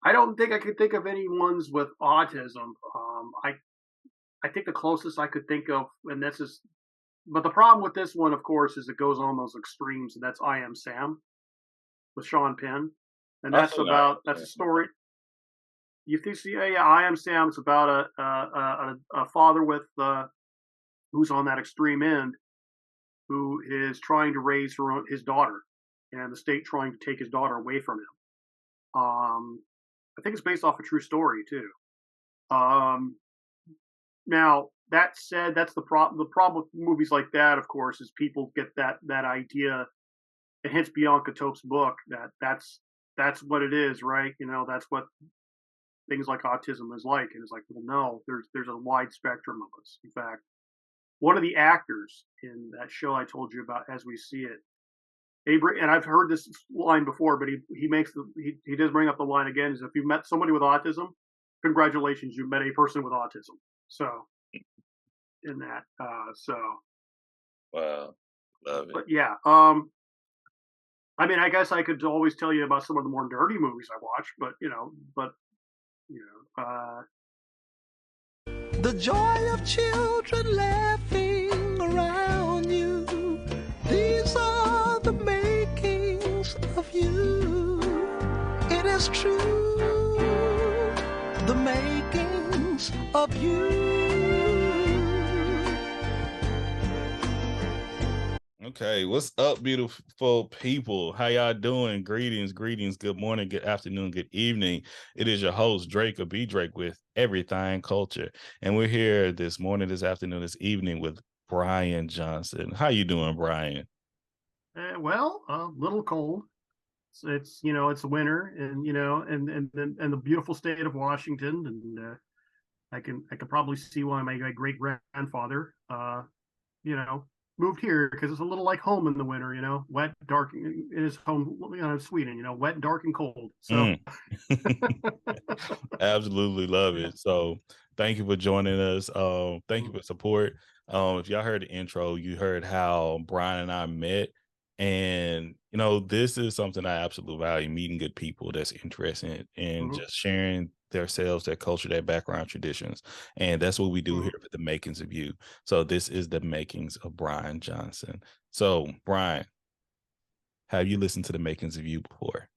I don't think I could think of any ones with autism. I think the closest I could think of, and this is, but the problem with this one, of course, is it goes on those extremes, and that's I Am Sam with Sean Penn, and I seen I that's a Am. story. You think, see, yeah, I Am Sam. It's about a father with who's on that extreme end, who is trying to raise his daughter, and the state trying to take his daughter away from him. I think it's based off a true story too. Um, Now that said, that's the problem. The problem with movies like that, of course, is people get that idea, and hence Bianca Tope's book, that's what it is, right? That's what things like autism is like, and it's like, well, no, there's a wide spectrum of us. In fact, one of the actors in that show I told you about, As We See It, and I've heard this line before, but he does bring up the line again: is if you met somebody with autism, congratulations, you met a person with autism. So in that, Wow, love it. but yeah, I mean, I guess I could always tell you about some of the more nerdy movies I watch, you The joy of children laughing around you. These are the makings of you. It is true. The makings of you. Okay, what's up, beautiful people? How y'all doing? Greetings, greetings. Good morning, good afternoon, good evening. It is your host, Drake or B Drake with Everything Culture. And we're here this morning, this afternoon, this evening with Bryan Johnson. How you doing, Bryan? well, a little cold. It's winter, and and the beautiful state of Washington, and I can probably see why my great grandfather, you know, moved here because it's a little like home in the winter. Wet, dark. It is home, Sweden. Wet, dark, and cold. So, Mm. Absolutely love it. So thank you for joining us. Thank you for support. If y'all heard the intro, you heard how Bryan and I met. And this is something I absolutely value, meeting good people that's interested in mhm, just sharing themselves, their culture, their background traditions. And that's what we do here mhm. with the makings of you. So this is the makings of Bryan Johnson. So Bryan, have you listened to the makings of you before?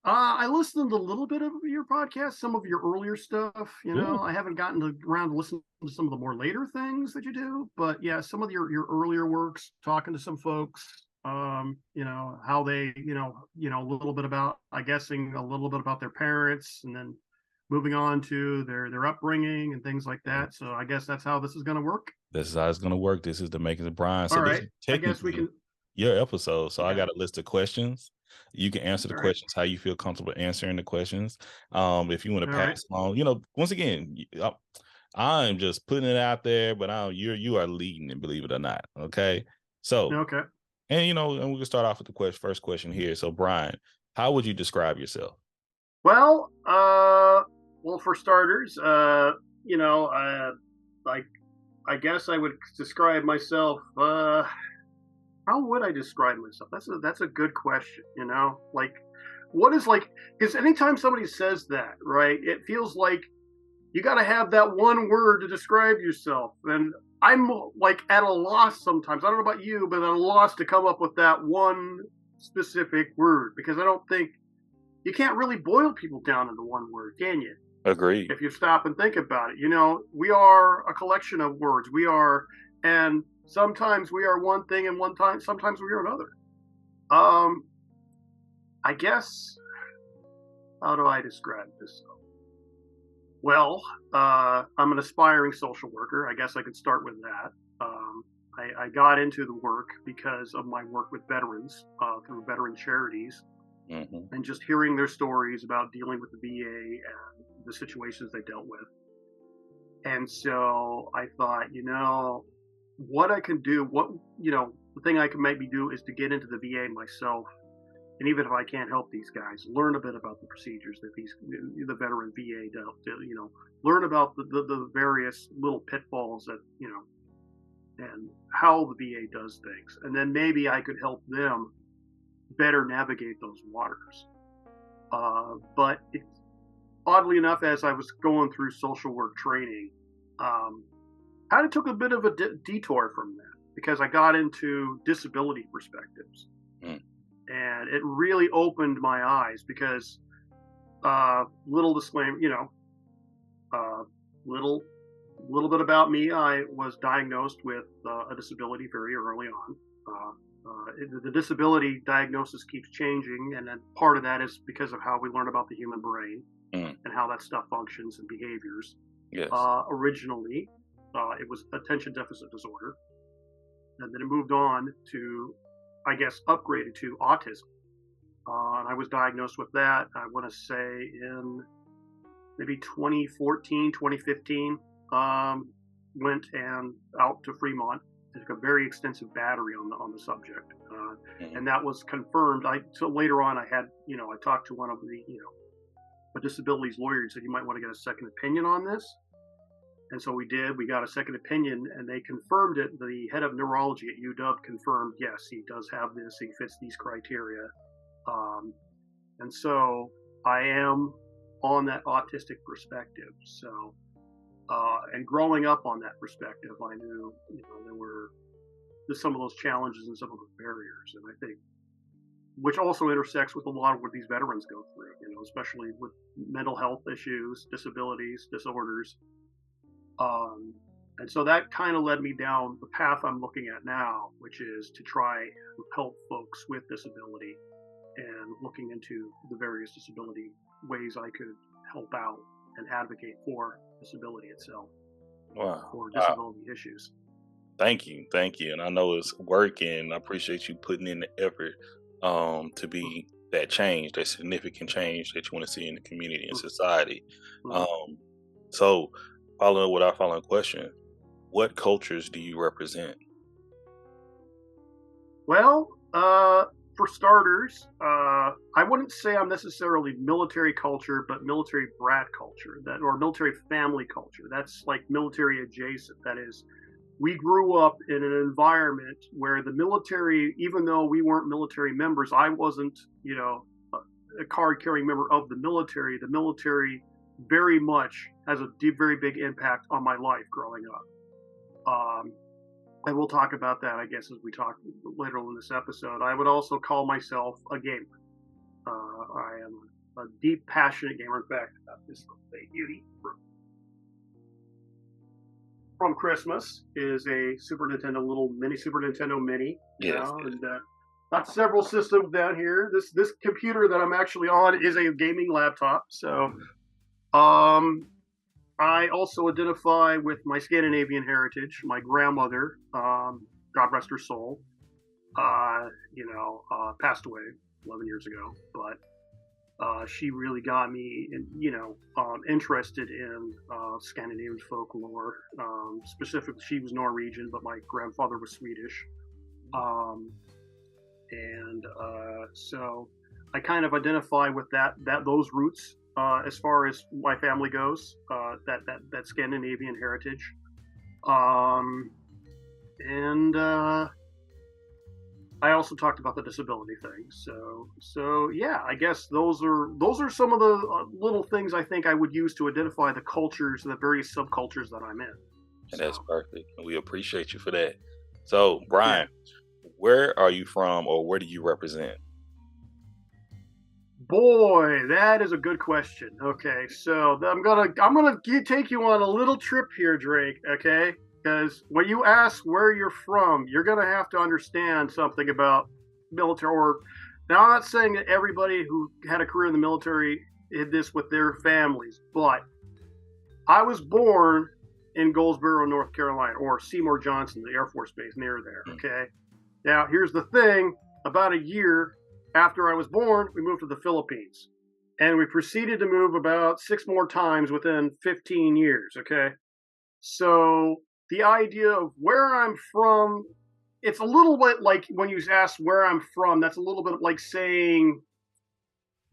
I listened to a little bit of your podcast, some of your earlier stuff. Ooh. I haven't gotten around to listen to some of the more later things that you do, but yeah, some of your earlier works, talking to some folks, how they, a little bit about, I guessing a little bit about their parents, and then moving on to their upbringing and things like that. So I guess that's how this is going to work. This is how it's gonna work. This is the makings of Bryan. All So this right, is I guess we technically can. your episode. So I Yeah. got a list of questions. You can answer the All right. questions how you feel comfortable answering the questions. If you want to All right. pass along, once again, I'm just putting it out there, but you are leading it, believe it or not. Okay. So, Okay. and we can start off with the first question here. So, Bryan, how would you describe yourself? Well, for starters, like I guess I would describe myself. How would I describe myself? That's a good question. Like what is like because anytime somebody says that, right, it feels like you got to have that one word to describe yourself, and I'm like at a loss sometimes. I don't know about you, but at a loss to come up with that one specific word because I don't think you can't really boil people down into one word, can you? Agreed. If you stop and think about it. We are a collection of words. And sometimes we are one thing, and one time, sometimes we are another. Um, I guess, how do I describe this? Well, I'm an aspiring social worker. I guess I could start with that. I got into the work because of my work with veterans through veteran charities, Hmm. and just hearing their stories about dealing with the VA and the situations they dealt with. And so I thought, what I can do, the thing I can maybe do is to get into the VA myself. And even if I can't help these guys, learn a bit about the procedures that the veteran VA dealt, learn about the various little pitfalls and how the VA does things. And then maybe I could help them better navigate those waters. But oddly enough, as I was going through social work training, kind of took a bit of a detour from that because I got into disability perspectives. Mm. And it really opened my eyes because, little disclaimer, little bit about me. I was diagnosed with a disability very early on. The disability diagnosis keeps changing, and then part of that is because of how we learn about the human brain and how that stuff functions and behaviors. Yes. Originally, it was attention deficit disorder, and then it moved on to, I guess, upgraded to autism. And I was diagnosed with that, I want to say, in maybe 2014, 2015. Went and out to Fremont, took a very extensive battery on the subject, and that was confirmed. So later on, I had, I talked to one of the, a disabilities lawyer and said, you might want to get a second opinion on this. And so we did. We got a second opinion, and they confirmed it. The head of neurology at UW confirmed, yes, he does have this. He fits these criteria. And so I am on that autistic perspective. So, and growing up on that perspective, I knew, there were some of those challenges and some of those barriers. And I think, which also intersects with a lot of what these veterans go through, especially with mental health issues, disabilities, disorders. And so that kind of led me down the path I'm looking at now, which is to try and help folks with disability and looking into the various disability ways I could help out and advocate for disability itself. Wow. Or disability issues. Thank you. And I know it's working. I appreciate you putting in the effort to be that change, that significant change that you want to see in the community and society. So following with our following question, what cultures do you represent? Well, for starters, I wouldn't say I'm necessarily military culture, but military brat culture, or military family culture. That's like military adjacent. That is, we grew up in an environment where the military, even though we weren't military members, I wasn't, a card-carrying member of the military. The military very much has a very big impact on my life growing up. And we'll talk about that, I guess, as we talk later on in this episode. I would also call myself a gamer. I am a deep, passionate gamer. In fact, this beauty from Christmas is a Super Nintendo, Super Nintendo Mini. Yes. And got several systems down here. This computer that I'm actually on is a gaming laptop. So, I also identify with my Scandinavian heritage. My grandmother, God rest her soul, passed away 11 years ago. But she really got me, interested in Scandinavian folklore. Specifically, she was Norwegian, but my grandfather was Swedish. So I kind of identify with those roots. As far as my family goes, that Scandinavian heritage, and I also talked about the disability thing. So yeah, I guess those are some of the little things I think I would use to identify the cultures, the various subcultures that I'm in. And that's perfect. We appreciate you for that. So, Bryan, where are you from, or where do you represent? Boy, that is a good question. Okay, so I'm gonna take you on a little trip here, Drake. Okay, because when you ask where you're from, you're gonna have to understand something about military. Or now, I'm not saying that everybody who had a career in the military did this with their families, but I was born in Goldsboro, North Carolina, or Seymour Johnson, the Air Force Base near there. Okay, now here's the thing: about a year after I was born, we moved to the Philippines, and we proceeded to move about 6 more times within 15 years, okay? So the idea of where I'm from, it's a little bit like when you ask where I'm from, that's a little bit like saying,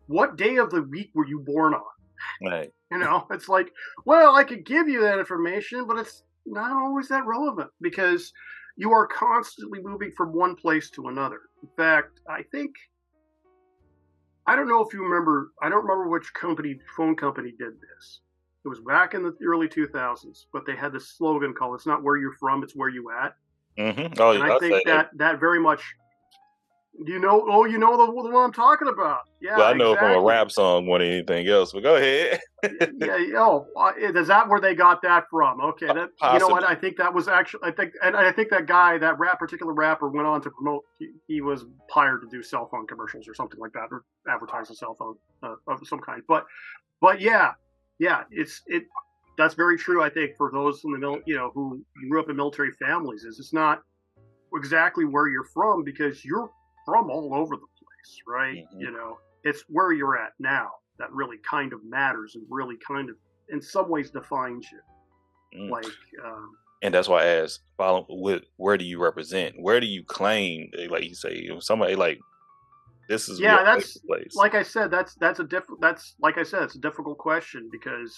what day of the week were you born on? Right. It's like, well, I could give you that information, but it's not always that relevant because you are constantly moving from one place to another. In fact, I I don't know if you remember. I don't remember which phone company did this. It was back in the early 2000s, but they had this slogan called "It's not where you're from, it's where you at." Oh, And I I think say that. that very much. You know, oh, you know the one I'm talking about. Well, Yeah, I know it from a exactly. rap song more than anything else. But go ahead. Yeah. Oh, is that where they got that from? Okay, that you know what? Possibly. I think that was actually. I think that guy, that particular rapper, went on to promote. He was hired to do cell phone commercials or something like that, or advertise a cell phone of some kind. But yeah, it. That's very true. I think for those in the who grew up in military families, is it's not exactly where you're from because you're from all over the place, right? It's where you're at now that really kind of matters and really kind of, in some ways, defines you. Mm. Like, And that's why I asked, follow with where do you represent? Where do you claim? Like you say, somebody like this is your that's place. like I said, that's like I said, it's a difficult question because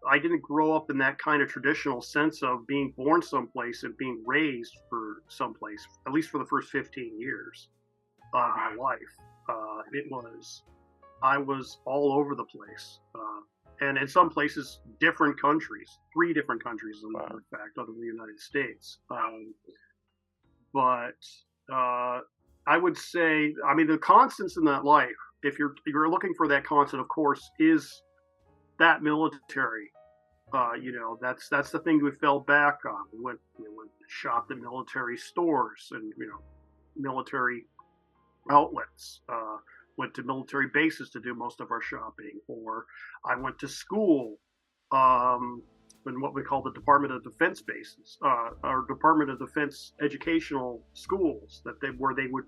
I didn't grow up in that kind of traditional sense of being born someplace and being raised for someplace, at least for the first 15 years of my life. I was all over the place. And in some places, different countries, 3 different countries, as a matter of fact, other than the United States. But I would say, I mean, the constants in that life, if you're looking for that constant, of course, is that military. That's the thing we fell back on. We went shopped at military stores and military outlets. Went to military bases to do most of our shopping, or I went to school in what we call the Department of Defense bases, or Department of Defense educational schools where they would,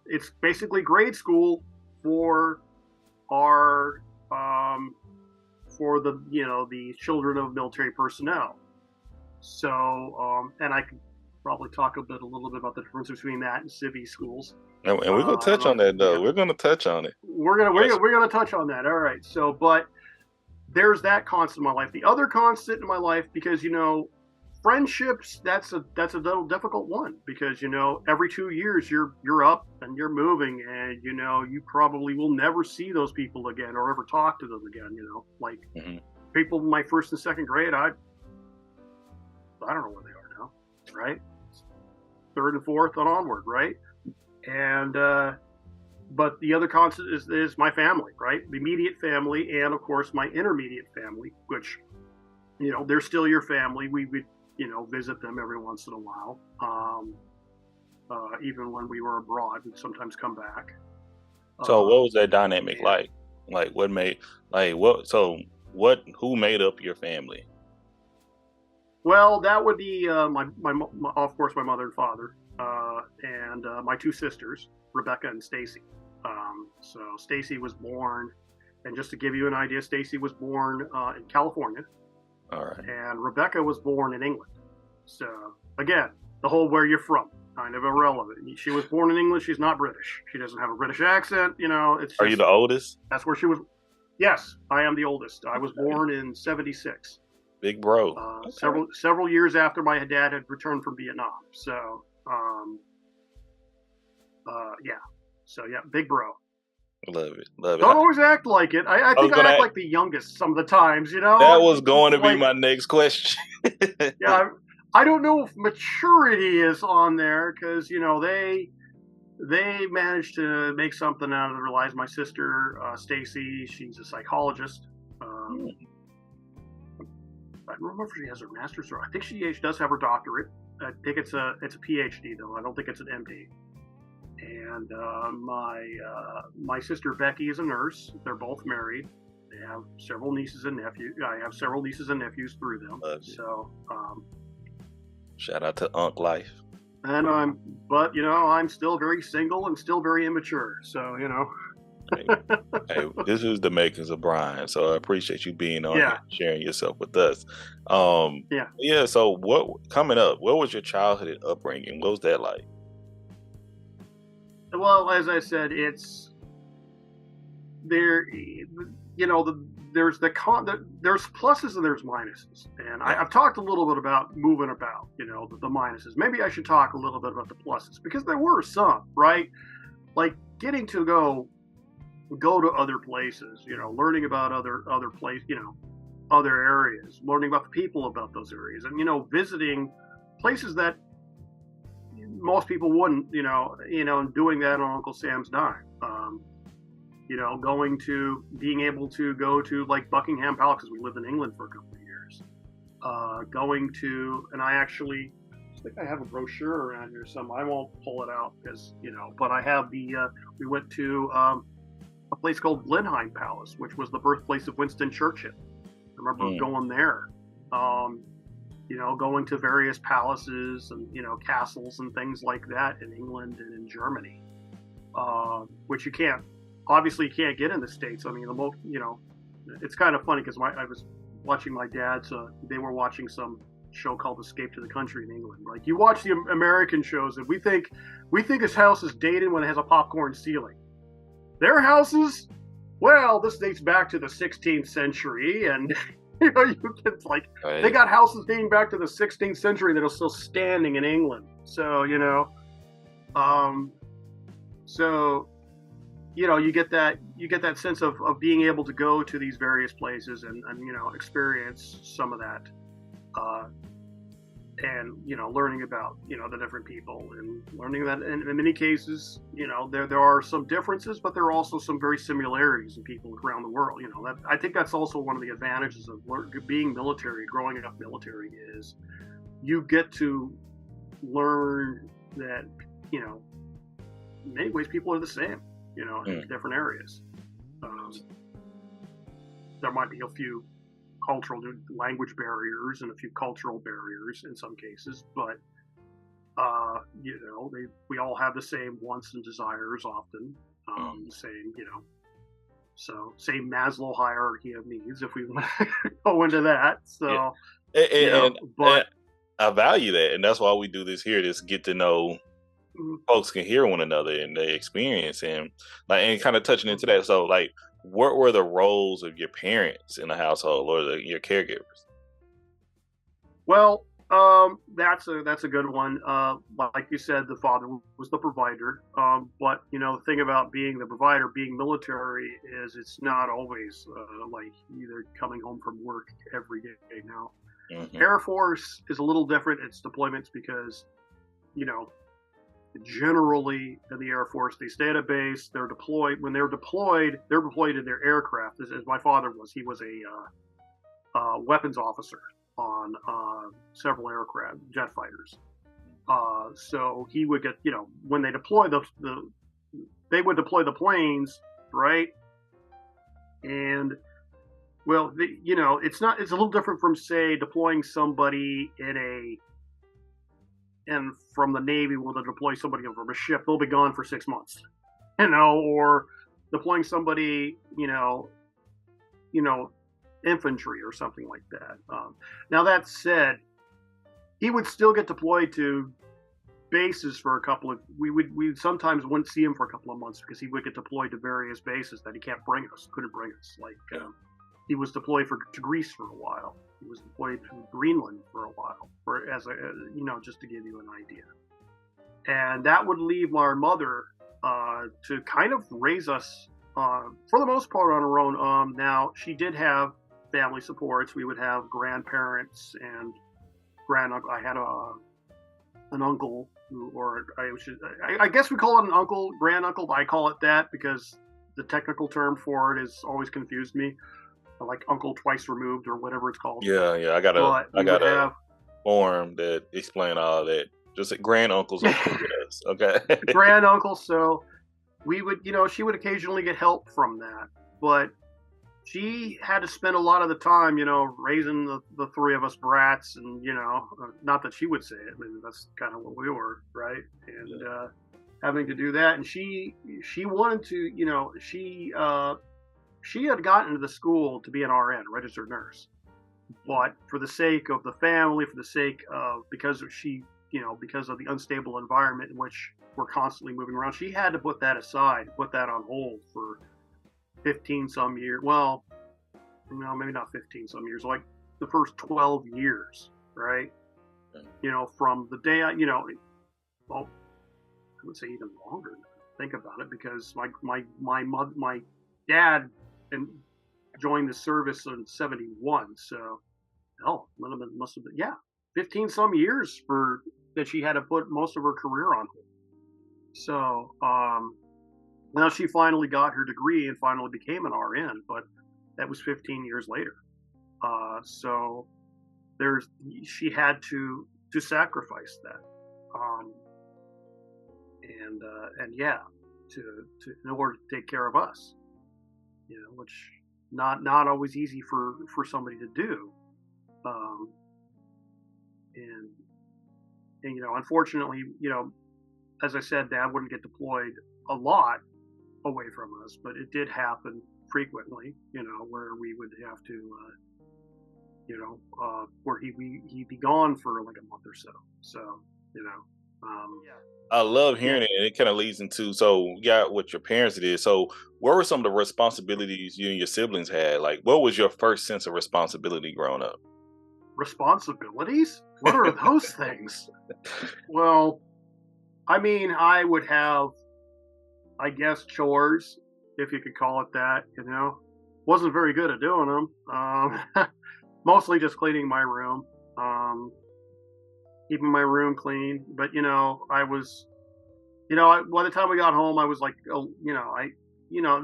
it's basically grade school for our for the children of military personnel. So and I could probably talk a little bit about the difference between that and civvy schools. And we're gonna touch on that though. Yeah. We're gonna touch on it. We're gonna touch on that. All right. So, but there's that constant in my life. The other constant in my life, because friendships, that's a little difficult one because every 2 years you're up and you're moving, and you probably will never see those people again or ever talk to them again. Like people in my first and second grade, I don't know where they are now, right? Third and fourth and onward, right? And but the other constant is my family, right? The immediate family, and of course my intermediate family, which they're still your family. We would visit them every once in a while. Even when we were abroad, we'd sometimes come back. So what was that dynamic like? Like who made up your family? Well, that would be my of course my mother and father, and my 2 sisters, Rebecca and Stacy. So Stacy was born, and just to give you an idea, Stacy was born in California. All right. And Rebecca was born in England. So again, the whole where you're from, kind of irrelevant. She was born in England. She's not British. She doesn't have a British accent. It's just, Are you the oldest? That's where she was. Yes, I am the oldest. I was born in '76. Big bro. Okay. Several years after my dad had returned from Vietnam. So, big bro. Love it. Don't always act like it. I think I act like the youngest some of the times, That was going to be my next question. Yeah, I don't know if maturity is on there because they managed to make something out of their lives. My sister Stacy, she's a psychologist. I don't remember if she has her master's, or I think she does have her doctorate. I think it's a PhD though. I don't think it's an MD. And my sister Becky is a nurse. They're both married. They have several nieces and nephews. I have several nieces and nephews through them. So shout out to Unc Life. And I'm still very single and still very immature. So Hey, this is the makings of Bryan. So I appreciate you being on here and sharing yourself with us. So coming up, what was your childhood upbringing? What was that like? Well, as I said, it's there. There's there's pluses and there's minuses, and I've talked a little bit about moving about. The minuses. Maybe I should talk a little bit about the pluses because there were some, right? Like getting to go to other places, learning about other place, other areas, learning about the people about those areas, and visiting places that most people wouldn't, doing that on Uncle Sam's dime. Being able to go to like Buckingham Palace, because we lived in England for a couple of years. And I actually think I have a brochure around here somewhere. I won't pull it out because, but I have we went to a place called Blenheim Palace, which was the birthplace of Winston Churchill. I remember going there. Going to various palaces and, castles and things like that in England and in Germany, which you can't get in the States. I mean, it's kind of funny because I was watching my dad's, they were watching some show called Escape to the Country in England. Like, you watch the American shows and we think his house is dated when it has a popcorn ceiling. Their houses, well, this dates back to the 16th century, and you can right. They got houses dating back to the 16th century that are still standing in England. So you get that sense of being able to go to these various places and experience some of that, and learning about the different people, and learning that in many cases there are some differences, but there are also some very similarities in people around the world. That I think that's also one of the advantages of being military, growing up military, is you get to learn that in many ways people are the same in different areas. There might be a few cultural language barriers and a few cultural barriers in some cases, but we all have the same wants and desires often, the same same Maslow hierarchy of needs, if we want to go into that. So but I value that, and that's why we do this here, just get to know folks can hear one another and their experience, and kind of touching into that. So what were the roles of your parents in the household, or your caregivers? Well, that's a good one. Like you said, the father was the provider. But the thing about being the provider, being military, is it's not always like either coming home from work every day. Now, Air Force is a little different. It's deployments because, generally in the Air Force, they stay at a base. They're deployed. When they're deployed in their aircraft. As my father was, he was a weapons officer on several aircraft, jet fighters. So he would get, when they deploy they would deploy the planes, right? And well, it's a little different from, say, deploying somebody and from the Navy, will they deploy somebody from a ship? They'll be gone for 6 months, or deploying somebody, infantry or something like that. Now that said, he would still get deployed to bases for a couple of. We sometimes wouldn't see him for a couple of months because he would get deployed to various bases that he couldn't bring us. He was deployed to Greece for a while. He was deployed to Greenland for a while, just to give you an idea. And that would leave our mother to kind of raise us, for the most part, on her own. Now, she did have family supports. We would have grandparents and granduncle. I had an uncle I guess we call it an uncle, granduncle, but I call it that because the technical term for it has always confused me. Like uncle twice removed or whatever it's called. Yeah. I got a form that explain all that. Just granduncles with us. Okay. Granduncle. So we would, she would occasionally get help from that, but she had to spend a lot of the time, raising the three of us brats, and not that she would say it. I mean, that's kind of what we were, right? And having to do that, and she wanted to, she had gotten into the school to be an RN, a registered nurse, but for the sake of the family, because of the unstable environment in which we're constantly moving around, she had to put that aside, put that on hold for 15 some years. Well, maybe not 15 some years, like the first 12 years, right? From the day I would say even longer. think about it, because my dad joined the service in '71, so must have been 15 some years for that she had to put most of her career on hold. So now she finally got her degree and finally became an RN, but that was 15 years later. So she had to sacrifice that, and to in order to take care of us, which not always easy for somebody to do, and unfortunately, as I said, Dad wouldn't get deployed a lot away from us, but it did happen frequently, where we would have to, where he'd be gone for like a month or so. So, I love hearing it, and it kind of leads into, so you got what your parents did. So what were some of the responsibilities you and your siblings had? Like, what was your first sense of responsibility growing up? Responsibilities? What are those things? Well, I mean, I would have, I guess, chores, if you could call it that. Wasn't very good at doing them. Mostly just cleaning my room, keeping my room clean. But I was, by the time we got home, I was like,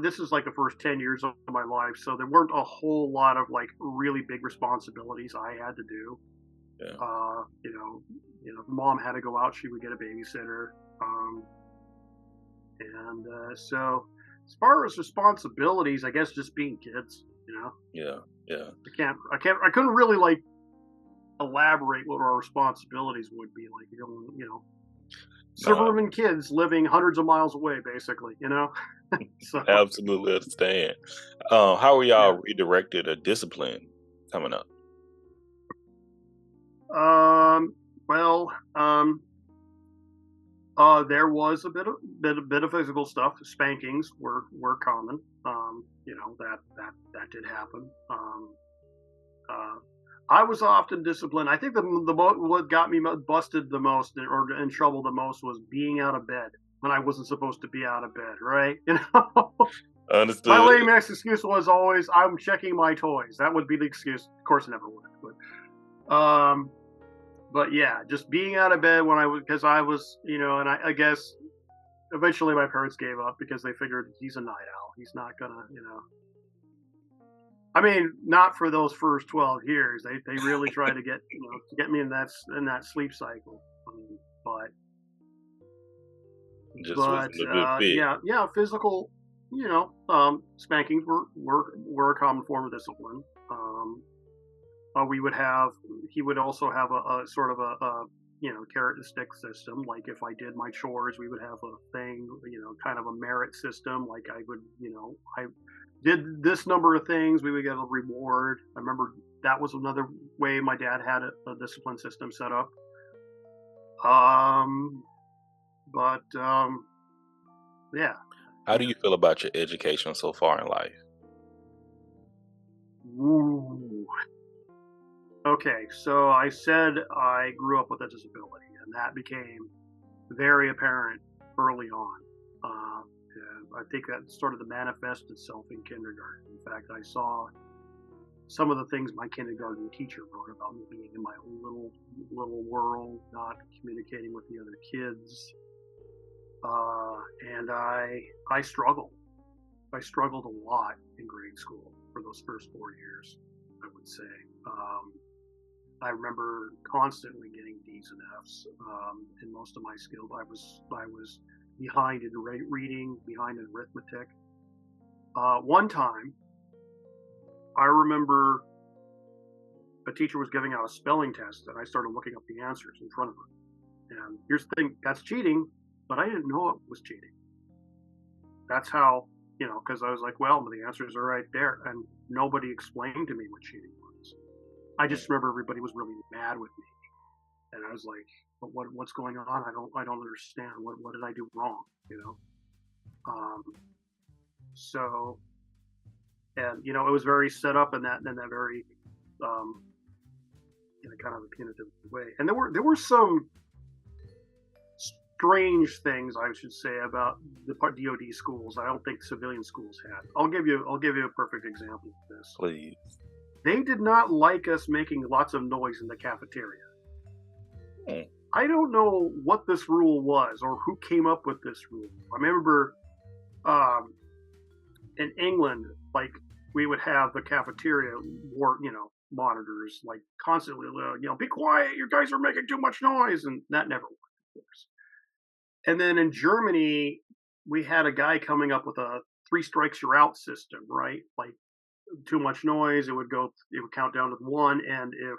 this is like the first 10 years of my life, so there weren't a whole lot of like really big responsibilities I had to do. Yeah. Mom had to go out; she would get a babysitter, so as far as responsibilities, I guess just being kids. Yeah. I couldn't really like elaborate what our responsibilities would be like. Suburban kids living hundreds of miles away, basically. So, Absolutely understand. How were y'all redirected or disciplined coming up? There was a bit of physical stuff. Spankings were common. That did happen. I was often disciplined. I think what got me busted the most or in trouble the most was being out of bed when I wasn't supposed to be out of bed. Right? Understood. My lame excuse was always, I'm checking my toys. That would be the excuse. Of course, it never worked. But yeah, just being out of bed because I was, and I guess eventually my parents gave up because they figured he's a night owl. He's not gonna, I mean, not for those first 12 years. They really tried to get me in that sleep cycle. But just wasn't a good fit. Physical, spankings were a common form of discipline. He would also have a sort of a carrot and stick system. Like if I did my chores, we would have a thing, kind of a merit system. Like I would, I did this number of things, we would get a reward. I remember that was another way my dad had a discipline system set up. Yeah. How do you feel about your education so far in life? Ooh. Okay, so I said I grew up with a disability, and that became very apparent early on. And I think that started to manifest itself in kindergarten. In fact, I saw some of the things my kindergarten teacher wrote about me being in my own little world, not communicating with the other kids, and I struggled. I struggled a lot in grade school for those first 4 years, I would say. I remember constantly getting D's and F's in most of my skills. I was behind in reading, behind in arithmetic. One time, I remember a teacher was giving out a spelling test, and I started looking up the answers in front of her. And here's the thing: that's cheating, but I didn't know it was cheating. That's how, because I was like, well, the answers are right there, and nobody explained to me what cheating was. I just remember everybody was really mad with me, and I was like, "But what's going on? I don't understand. What did I do wrong?" So, and it was very set up in that very in a kind of a punitive way. And there were some strange things, I should say, about the DoD schools. I don't think civilian schools had. I'll give you a perfect example of this. Please. They did not like us making lots of noise in the cafeteria. I don't know what this rule was or who came up with this rule. I remember in England, like, we would have the cafeteria monitors, like, constantly, be quiet, you guys are making too much noise, and that never worked, of course. And then in Germany, we had a guy coming up with a 3 strikes you're out system, right? Like, too much noise, it would count down to 1, and if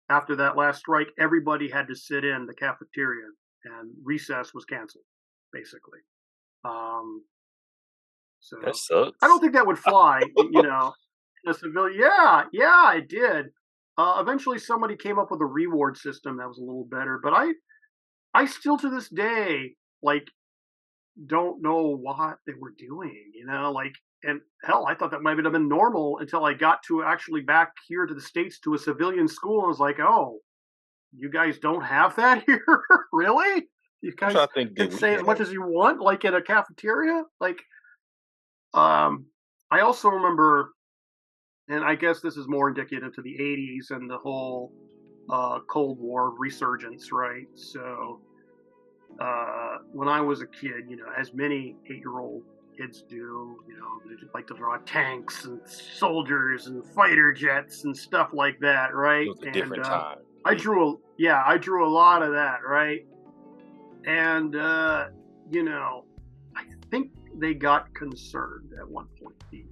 after that last strike, everybody had to sit in the cafeteria, and recess was canceled, basically. So That sucks. I don't think that would fly, in a civilian. Yeah, it did. Eventually, somebody came up with a reward system that was a little better, but I still to this day, like, don't know what they were doing, like, and hell, I thought that might have been normal until I got to actually back here to the States to a civilian school, and I was like, oh, you guys don't have that here? Really? You guys can say as much as you want, like in a cafeteria? Like, I also remember, and I guess this is more indicative to the 80s and the whole Cold War resurgence, right? So when I was a kid, as many 8-year-old kids do, they like to draw tanks and soldiers and fighter jets and stuff like that, right? It was a different time. I drew a lot of that, right? And I think they got concerned at one point, the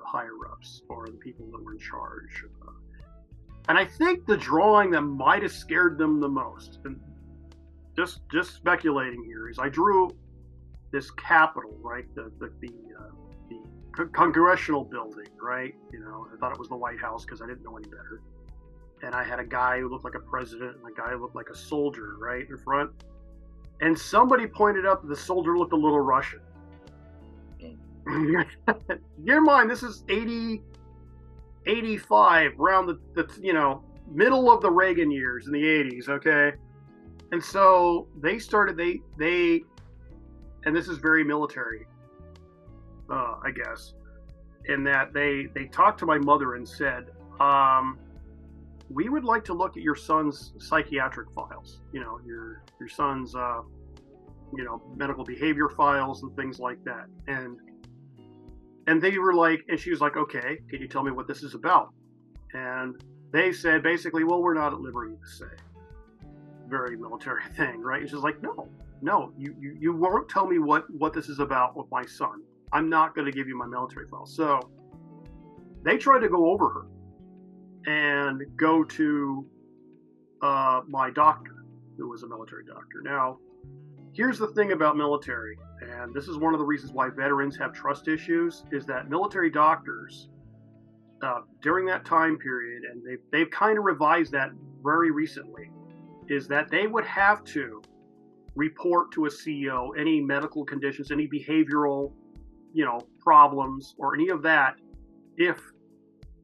higher ups or the people that were in charge, and I think the drawing that might have scared them the most, and just speculating here, is I drew this Capitol, right, the congressional building, right? I thought it was the White House because I didn't know any better. And I had a guy who looked like a president and a guy who looked like a soldier, right, in front. And somebody pointed out that the soldier looked a little Russian. Near mind, this is 80, 85, around the middle of the Reagan years in the 80s, okay? And so they started, and this is very military, I guess, in that they talked to my mother and said, we would like to look at your son's psychiatric files, your son's, medical behavior files and things like that. And they were like, and she was like, okay, can you tell me what this is about? And they said, basically, well, we're not at liberty to say. Very military thing, right? And she's like, no, you won't tell me what this is about with my son. I'm not going to give you my military files. So they tried to go over her and go to my doctor, who was a military doctor. Now, here's the thing about military, and this is one of the reasons why veterans have trust issues, is that military doctors, during that time period, and they've kind of revised that very recently, is that they would have to report to a CEO any medical conditions, any behavioral, problems, or any of that, if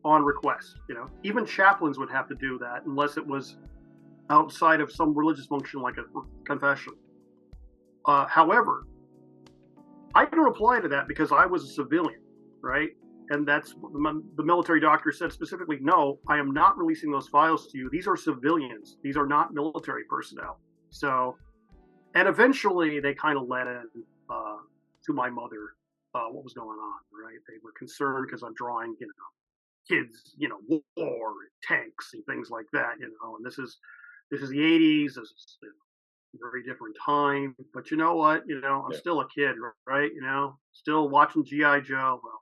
on request. Even chaplains would have to do that unless it was outside of some religious function like a confession. However, I can reply to that because I was a civilian, right? And that's the military doctor said specifically, no, I am not releasing those files to you. These are civilians. These are not military personnel. So, and eventually they kind of let in to my mother what was going on, right? They were concerned because I'm drawing, kids, war and tanks and things like that, and this is the 80s. This is a very different time, but you know what? I'm still a kid, right? Still watching G.I. Joe. Well,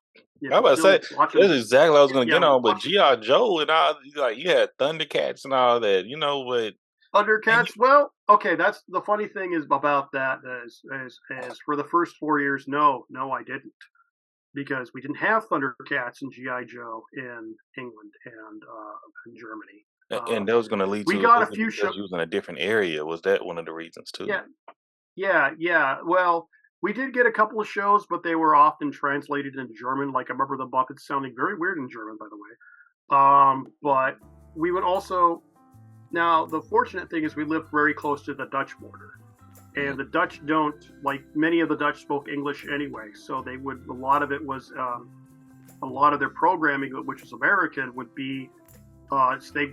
I was about to say, that's exactly what I was going to get on, but G.I. Joe and all, like, you had Thundercats and all that, but Thundercats. Well, okay, that's the funny thing is about that is for the first 4 years, no, I didn't, because we didn't have Thundercats and G.I. Joe in England and in Germany. And that was going to lead to, we got a few shows. You was in a different area. Was that one of the reasons too? Yeah. Well, we did get a couple of shows, but they were often translated into German. Like, I remember the Muppets sounding very weird in German, by the way. But we would also, now the fortunate thing is we lived very close to the Dutch border. and the Dutch don't, like many of the Dutch spoke English anyway, so they would, a lot of it was, a lot of their programming, which was American, would be, they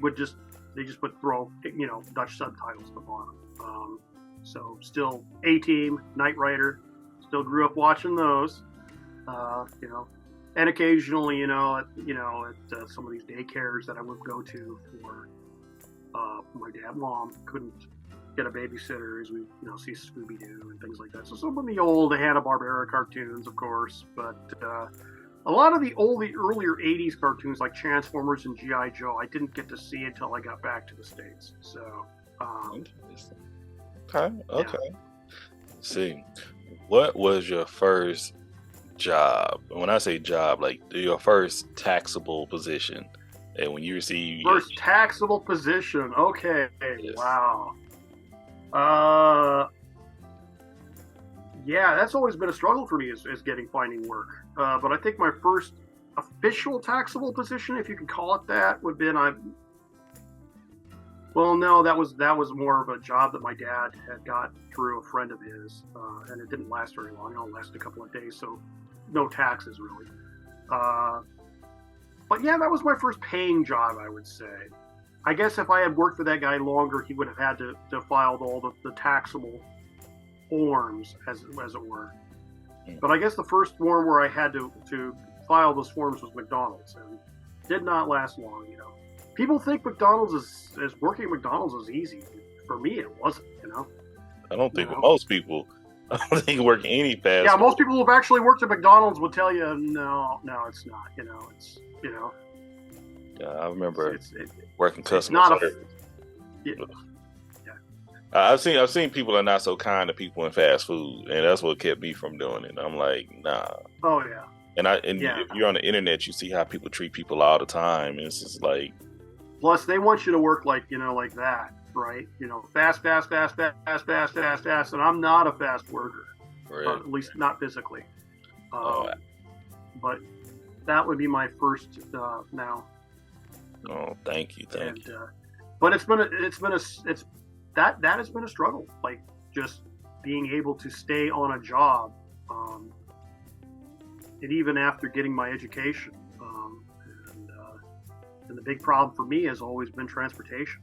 just would throw, Dutch subtitles at the bottom. So still A-Team, Knight Rider, still grew up watching those, and occasionally, at some of these daycares that I would go to for my dad and mom couldn't get a babysitter, as we see Scooby-Doo and things like that. So some of the old Hanna-Barbera cartoons, of course, but a lot of the earlier 80s cartoons like Transformers and G.I. Joe I didn't get to see until I got back to the States. So okay. Yeah. Let's see, what was your first job? When I say job, like your first taxable position, and when you receive first taxable position, okay, Yes. Wow. Yeah, that's always been a struggle for me, is finding work. But I think my first official taxable position, if you can call it that, would have been well, no, that was more of a job that my dad had got through a friend of his, and it didn't last very long. It only lasted a couple of days, so no taxes really. But yeah, that was my first paying job, I would say. I guess if I had worked for that guy longer, he would have had to file all the taxable forms, as it were. But I guess the first form where I had to file those forms was McDonald's, and did not last long. People think McDonald's is working at McDonald's is easy. For me, it wasn't. I don't think for most people. I don't think working any fast. Yeah, most people who've actually worked at McDonald's would tell you, no, it's not. It's Yeah, I remember working it's customer not service. Yeah. I've seen people are not so kind to people in fast food, and that's what kept me from doing it. I'm like, nah. Oh yeah. And Yeah. if you're on the internet, you see how people treat people all the time, and it's just like. Plus, they want you to work like that, right? Fast, and I'm not a fast worker, Really? at least not physically. Oh. But that would be my first now. Oh, thank you. But that has been a struggle, like just being able to stay on a job, and even after getting my education. And the big problem for me has always been transportation,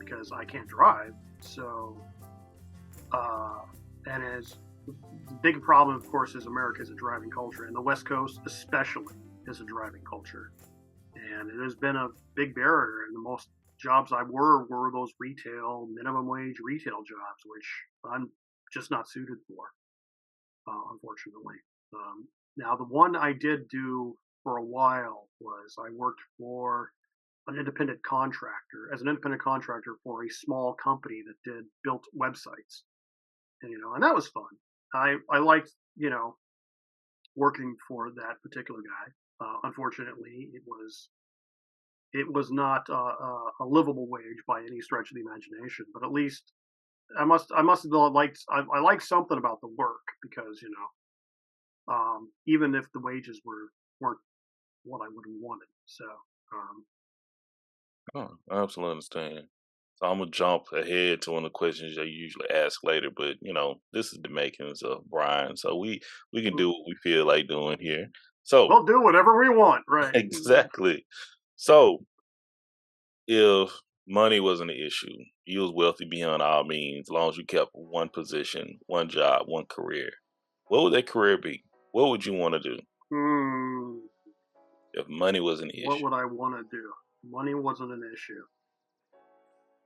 because I can't drive. So, and as the big problem, of course, is America is a driving culture, and the West Coast especially is a driving culture. And it has been a big barrier. And the most jobs I were those minimum wage retail jobs, which I'm just not suited for, unfortunately. Now, the one I did do for a while was I worked for as an independent contractor for a small company that built websites, and that was fun. I liked, working for that particular guy. Unfortunately, it was not a livable wage by any stretch of the imagination, but at least I must have liked I liked something about the work, because even if the wages weren't what I would have wanted. So, I absolutely understand. So I'm gonna jump ahead to one of the questions I usually ask later, but this is the makings of Bryan, so we can do what we feel like doing here. So we'll do whatever we want, right? exactly. So if money wasn't an issue, you was wealthy beyond all means, as long as you kept one position, one job, one career, what would that career be? What would you want to do if money was an issue? What would I want to do? Money wasn't an issue.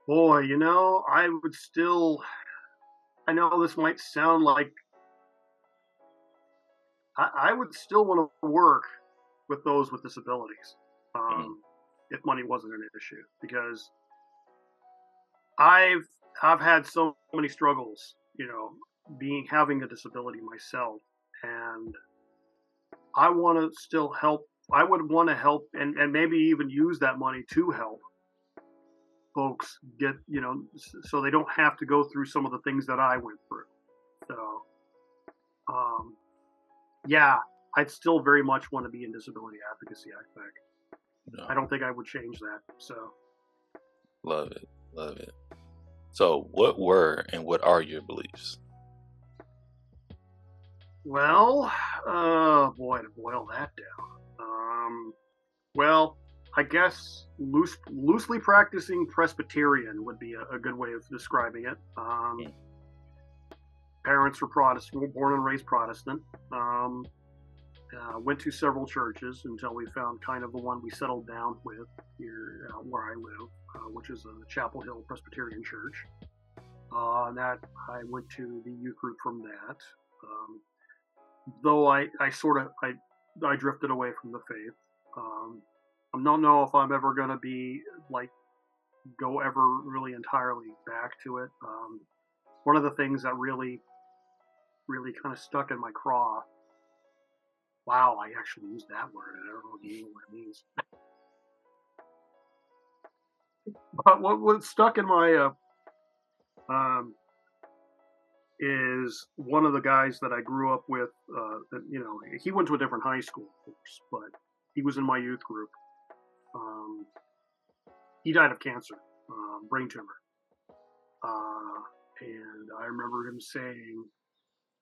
Boy, I would still. I know this might sound like I would still want to work with those with disabilities, if money wasn't an issue, because I've had so many struggles, having a disability myself, and I want to still help. I would want to help, and maybe even use that money to help folks get, so they don't have to go through some of the things that I went through. So, yeah, I'd still very much want to be in disability advocacy, I think. No. I don't think I would change that. So, love it. So, what were and what are your beliefs? Well, boy, to boil that down. Well, I guess loosely practicing Presbyterian would be a good way of describing it. Mm. Parents were Protestant, were born and raised Protestant. Went to several churches until we found kind of the one we settled down with here where I live, which is a Chapel Hill Presbyterian Church. And that I went to the youth group from that. Though I drifted away from the faith. I don't know if I'm ever going to be like go ever really entirely back to it. One of the things that really kind of stuck in my craw. Wow, I actually used that word. I don't know even what it means. But what stuck in my is one of the guys that I grew up with. He went to a different high school, of course, but he was in my youth group. He died of cancer, brain tumor, and I remember him saying,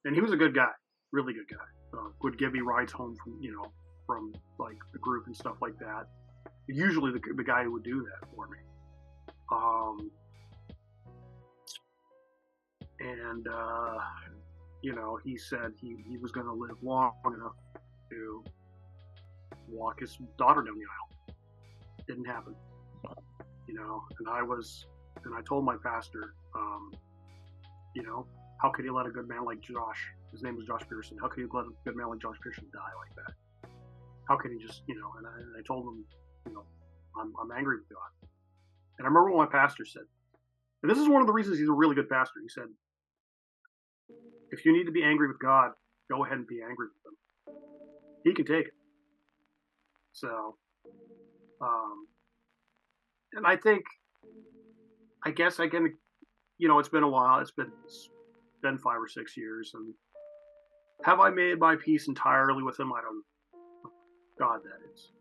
and he was a good guy, really good guy. Would give me rides home from like the group and stuff like that. Usually the guy who would do that for me. He said he was going to live long enough to walk his daughter down the aisle. Didn't happen. And I told my pastor, how could he let a good man like Josh, his name was Josh Pearson, how could he let a good man like Josh Pearson die like that? How could he just, and I told him, I'm angry with God. And I remember what my pastor said, and this is one of the reasons he's a really good pastor. He said, if you need to be angry with God, go ahead and be angry with him. He can take it. So, and I guess I can, it's been a while. It's been 5 or 6 years, and have I made my peace entirely with him? I don't know. God, that is.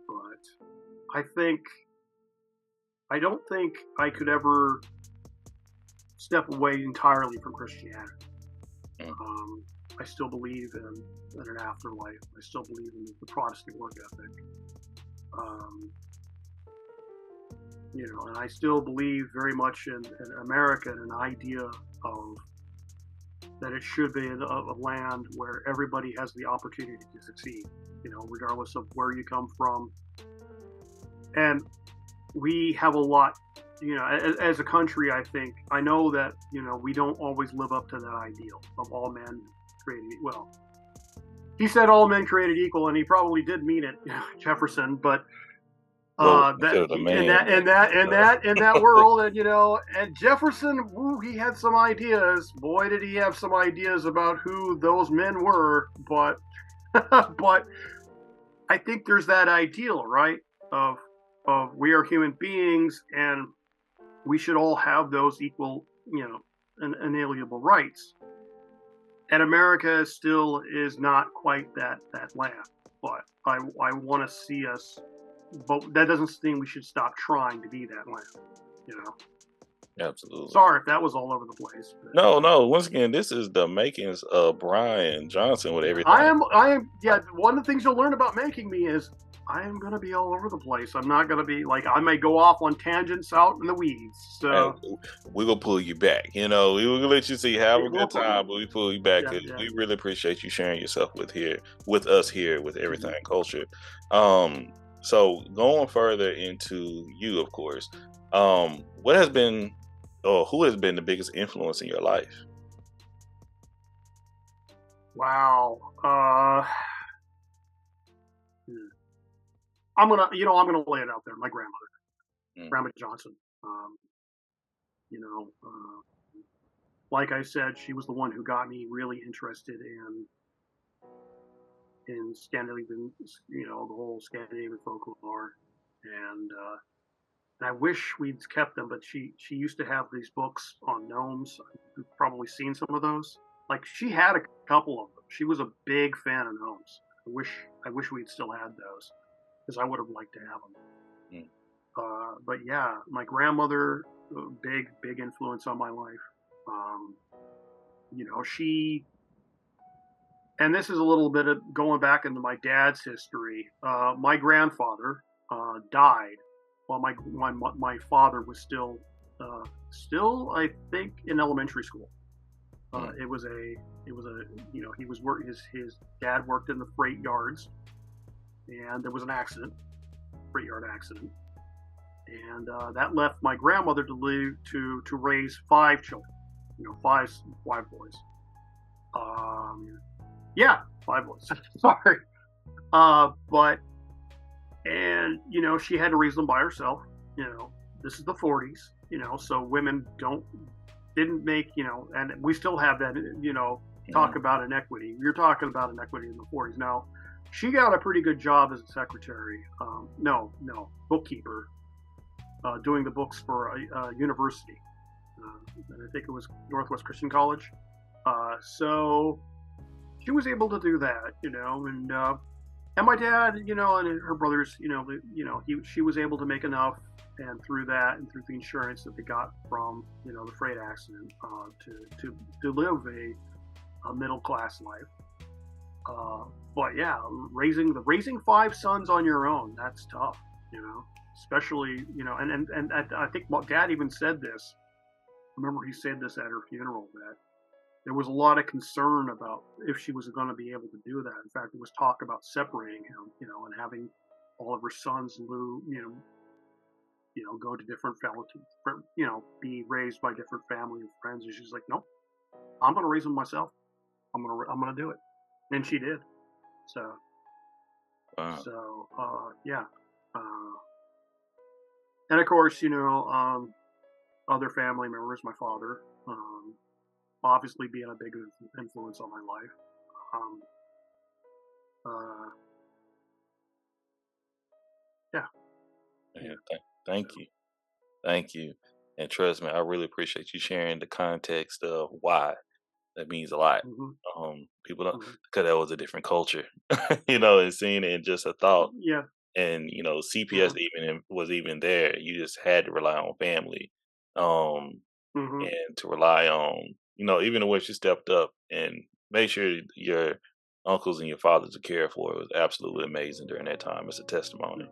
But I don't think I could ever step away entirely from Christianity. I still believe in an afterlife. I still believe in the Protestant work ethic. And I still believe very much in America and an idea of that it should be a land where everybody has the opportunity to succeed, regardless of where you come from. And we have a lot, as a country, I know that, we don't always live up to that ideal of all men created equal. Well, he said all men created equal, and he probably did mean it, Jefferson, but in that world, and Jefferson, he had some ideas. Boy, did he have some ideas about who those men were. But, but I think there's that ideal, right? Of we are human beings, and we should all have those equal, inalienable rights. And America still is not quite that land. But I want to see us. But that doesn't mean we should stop trying to be that land, Absolutely. Sorry if that was all over the place. No. Once again, this is the makings of Bryan Johnson with everything. I am. Yeah. One of the things you'll learn about making me is I am going to be all over the place. I'm not going to be like, I may go off on tangents out in the weeds. So we're going to pull you back. We will let you see, have a good time, but we pull you back because we really appreciate you sharing yourself with us here with Everythang Culture. So going further into you, of course, what has been, or who has been the biggest influence in your life? Wow. I'm gonna lay it out there. My grandmother, Bryan Johnson. Like I said, she was the one who got me really interested in Scandinavian, the whole Scandinavian folklore, and I wish we'd kept them. But she used to have these books on gnomes. You've probably seen some of those. Like, she had a couple of them. She was a big fan of gnomes. I wish we'd still had those, because I would have liked to have them. But yeah, my grandmother, big influence on my life. Um, she, and this is a little bit of going back into my dad's history. My grandfather died while my father was still I think in elementary school. It was a he was work his dad worked in the freight yards, and there was an accident, freight yard accident, and that left my grandmother to raise 5 children, five boys. Yeah, 5 boys. Sorry, but and she had to raise them by herself. This is the 40s. So women didn't make and we still have that. Talk about inequity. You're talking about inequity in the 40s now. She got a pretty good job as a secretary. Bookkeeper, doing the books for a university. And I think it was Northwest Christian College. So she was able to do that, and my dad, and her brothers, she was able to make enough, and through that, and through the insurance that they got from, the freight accident, to live a middle class life. But yeah, raising 5 sons on your own, that's tough, especially, and I think Dad even said this. I remember he said this at her funeral, that there was a lot of concern about if she was going to be able to do that. In fact, there was talk about separating him, and having all of her sons, go to different be raised by different family and friends. And she's like, nope, I'm going to raise them myself. I'm going to do it. And she did. So, yeah. And of course, other family members, my father, obviously being a big influence on my life. Yeah. Yeah. Thank you. And trust me, I really appreciate you sharing the context of why. That means a lot. Mm-hmm. People don't, Mm-hmm. because that was a different culture, and seeing it and just a thought. Yeah. And CPS was even there. You just had to rely on family, Mm-hmm. and to rely on even the way she stepped up and made sure your uncles and your fathers are cared for. It was absolutely amazing during that time. It's a testimony.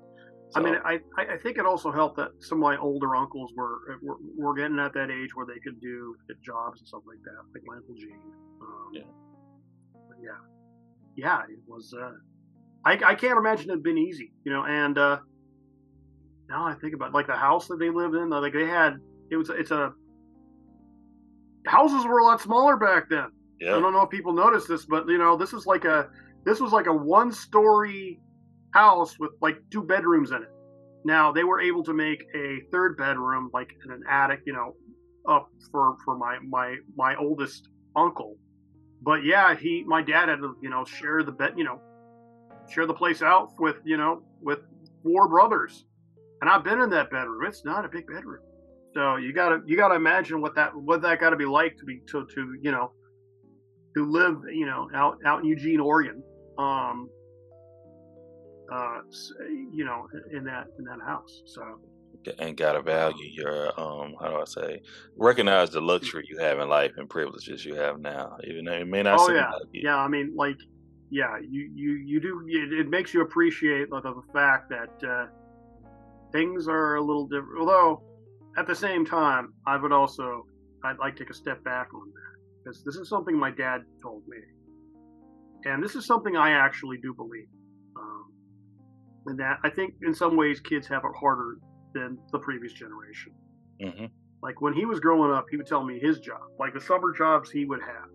I mean, So I think it also helped that some of my older uncles were getting at that age where they could get jobs and stuff like that, like my Uncle Gene. Yeah, it was. I can't imagine it'd been easy, And now I think about like the house that they lived in. Like they had, houses were a lot smaller back then. yeah, I don't know if people noticed this, but this was like a 1-story house with like 2 bedrooms in it. Now they were able to make a 3rd bedroom, like in an attic, up for my oldest uncle. But yeah, my dad had to share the bed, share the place out with 4 brothers, and I've been in that bedroom. It's not a big bedroom, so you gotta imagine what that got to be like to live out in Eugene, Oregon. In that house. So, and gotta value your how do I say, recognize the luxury you have in life and privileges you have now, even though it may not oh seem yeah, like it. yeah. I mean, like, yeah, you do. It makes you appreciate the fact that things are a little different. Although, at the same time, I'd like to take a step back on that, because this is something my dad told me, and this is something I actually do believe. And that I think in some ways kids have it harder than the previous generation. Mm-hmm. Like when he was growing up, he would tell me his job, like the summer jobs he would have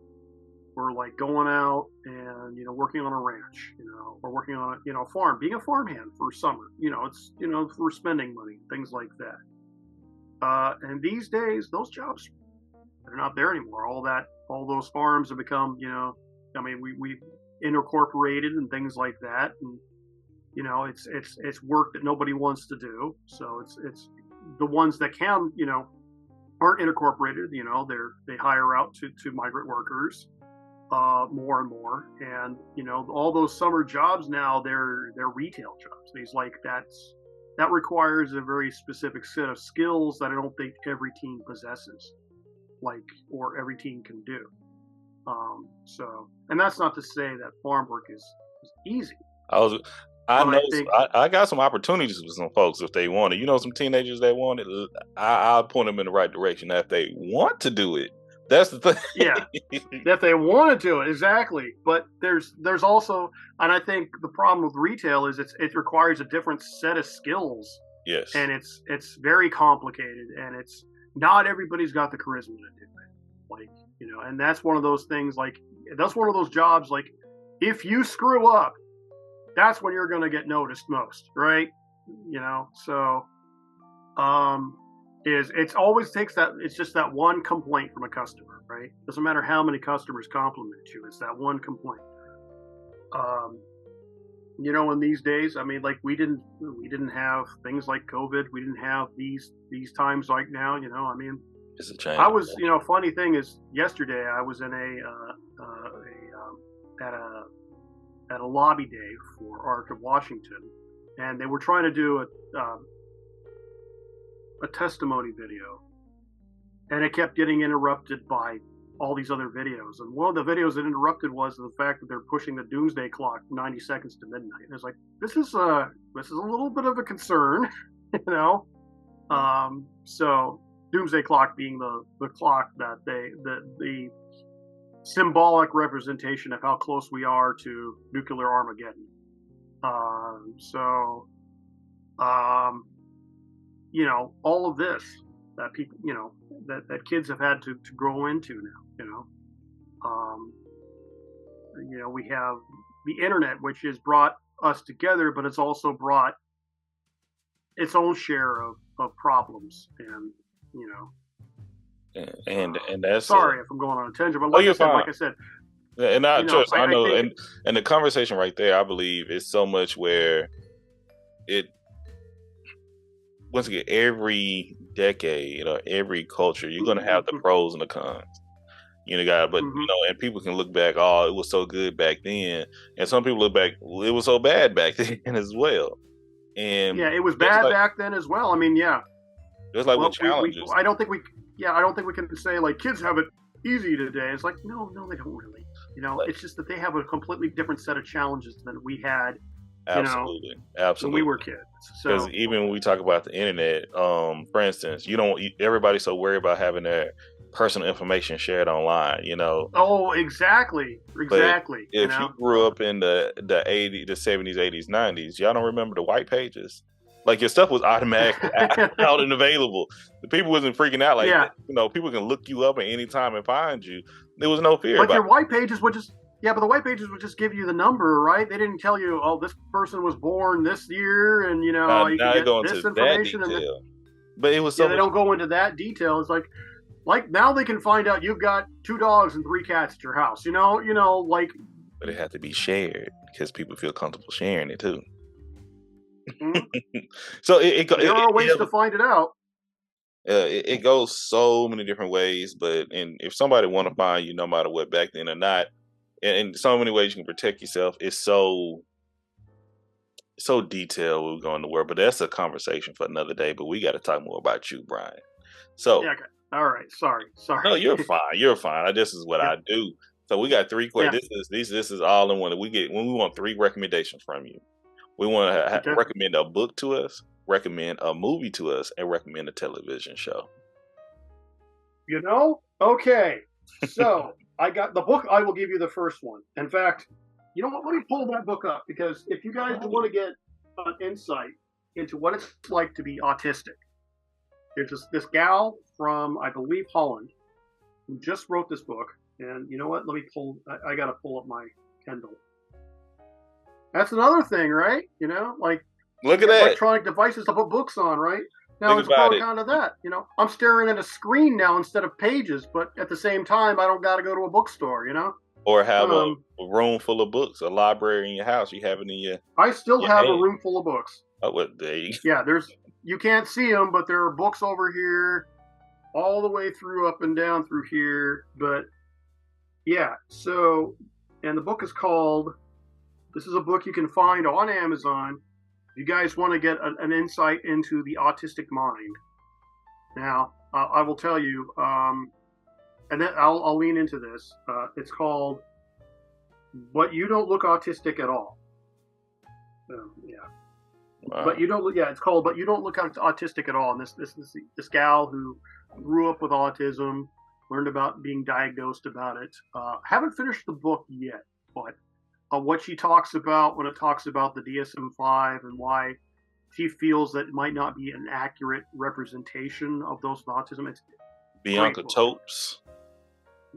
were like going out and working on a ranch, or working on a farm, being a farmhand for summer. It's for spending money, things like that. And these days, those jobs, they're not there anymore. All those farms have become, I mean, we incorporated and things like that, and it's work that nobody wants to do. So it's the ones that can, aren't incorporated. They hire out to migrant workers more and more, and all those summer jobs now they're retail jobs. That's that requires a very specific set of skills that I don't think every teen possesses, or every teen can do. And that's not to say that farm work is easy. I But know I think, I got some opportunities for some folks if they want it. Some teenagers that want it. I'll point them in the right direction. Now, if they want to do it, that's the thing. yeah, if they want to do it, exactly. But there's also, and I think the problem with retail is it requires a different set of skills. Yes. And it's very complicated, and it's not everybody's got the charisma to do it. And that's one of those things. That's one of those jobs. If you screw up, that's when you're going to get noticed most, right? So it always takes that. It's just that one complaint from a customer, right? Doesn't matter how many customers compliment you. It's that one complaint. In these days, I mean, we didn't have things like COVID. We didn't have these times like now. I mean, it's a change. I was, funny thing is, yesterday I was in at a lobby day for Arc of Washington, and they were trying to do a testimony video, and it kept getting interrupted by all these other videos. And one of the videos that interrupted was the fact that they're pushing the doomsday clock 90 seconds to midnight. And it's like, this is a little bit of a concern, So doomsday clock being the clock that the symbolic representation of how close we are to nuclear Armageddon. All of this that people, that kids have had to grow into now. We have the internet, which has brought us together, but it's also brought its own share of problems, and that's sorry if I'm going on a tangent, but you're fine. like I said, and I trust, I know, think, and the conversation right there, I believe, is so much where it, once again, every decade or every culture, you're going to have the pros and the cons. But and people can look back, oh, it was so good back then, and some people look back, it was so bad back then as well. And it was bad back then as well. I mean, there's with challenges. I don't think we can say kids have it easy today. It's no, they don't really. It's just that they have a completely different set of challenges than we had. Absolutely. When we were kids. Because even when we talk about the internet, for instance, everybody's so worried about having their personal information shared online. Oh, exactly. But if you grew up in the 80s, the 70s, 80s, 90s, y'all don't remember the white pages. Your stuff was automatically out and available. The people wasn't freaking out that. People can look you up at any time and find you. There was no fear. But your white pages would just. Yeah, but the white pages would just give you the number, right? They didn't tell you, oh, this person was born this year, and you can get this information. But it was so. They don't go into that detail. It's like now they can find out you've got 2 dogs and 3 cats at your house. But it had to be shared because people feel comfortable sharing it too. Mm-hmm. So there are ways to find it out. It goes so many different ways, and if somebody want to find you, no matter what, back then or not. And so many ways you can protect yourself. It's so detailed when we go in the world, but that's a conversation for another day. But we got to talk more about you, Bryan. So, okay. All right. Sorry. No, you're fine. You're fine. This is what I do. So we got 3 questions. This is all in one. We want 3 recommendations from you. We want to recommend a book to us, recommend a movie to us, and recommend a television show. Okay. So. I got the book. I will give you the first one. In fact, you know what? Let me pull that book up, because if you guys want to get an insight into what it's like to be autistic, there's this gal from, I believe, Holland, who just wrote this book. And you know what? Let me pull. I got to pull up my Kindle. That's another thing, right? Look at that. Electronic devices to put books on, right? Now, there's a pro and con to that. I'm staring at a screen now instead of pages, but at the same time, I don't got to go to a bookstore, Or have a room full of books, a library in your house. You have it in your. I still have a room full of books. Oh, well, there you go. Yeah, you can't see them, but there are books over here, all the way through, up and down through here. But yeah, and the book is called. This is a book you can find on Amazon. If you guys want to get an insight into the autistic mind, now I will tell you, and then I'll lean into this. It's called "But You Don't Look Autistic at All." Yeah. Wow. But you don't look. Yeah, it's called "But You Don't Look Autistic at All." And this gal who grew up with autism, learned about being diagnosed about it. Haven't finished the book yet, but what she talks about when it talks about the DSM-5 and why she feels that it might not be an accurate representation of those with autism. It's Bianca Topes.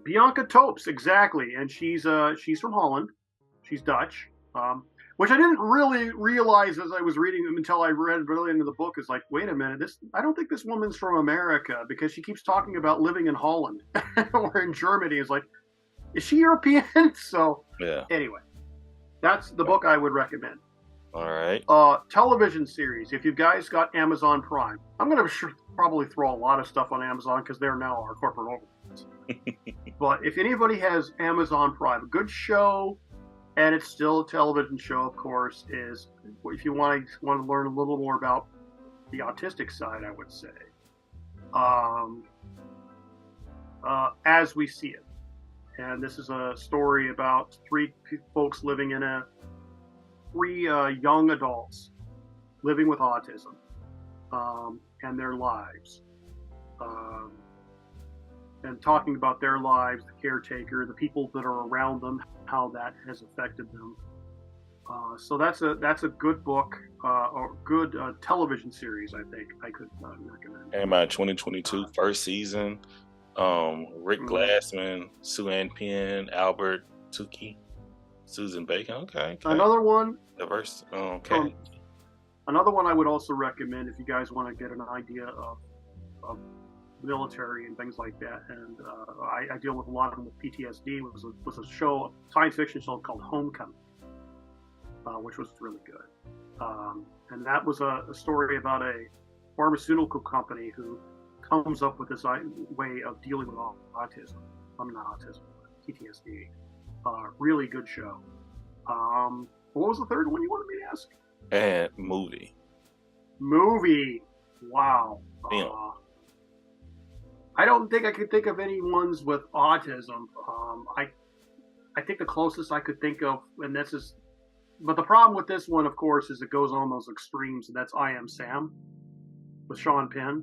Bianca Topes, exactly, and she's from Holland. She's Dutch, which I didn't really realize as I was reading them until I read really into the book. Is like, wait a minute, I don't think this woman's from America because she keeps talking about living in Holland or in Germany. It's like, is she European? So yeah. Anyway, that's the book I would recommend. All right. Television series. If you guys got Amazon Prime, I'm going to probably throw a lot of stuff on Amazon because they're now our corporate overlords. But if anybody has Amazon Prime, a good show, and it's still a television show, of course, is if you want to learn a little more about the autistic side, I would say, As We See It. And this is a story about three folks living in three young adults living with autism and their lives. And talking about their lives, the caretaker, the people that are around them, how that has affected them. So that's a good book or good television series. I think I could recommend. Came out 2022, first season. Rick Glassman, Sue Ann Penn, Albert Tukey, Susan Bacon. Okay. Another one. Diverse. Okay. Another one I would also recommend if you guys want to get an idea of military and things like that. And I deal with a lot of them with PTSD. Was a show, a science fiction show called Homecoming, which was really good. And that was a story about a pharmaceutical company who comes up with this way of dealing with autism. Not autism, but PTSD. Really good show. What was the third one you wanted me to ask? And movie. Wow. I don't think I could think of any ones with autism. I think the closest I could think of, and this is, but the problem with this one, of course, is it goes on those extremes, and that's I Am Sam with Sean Penn,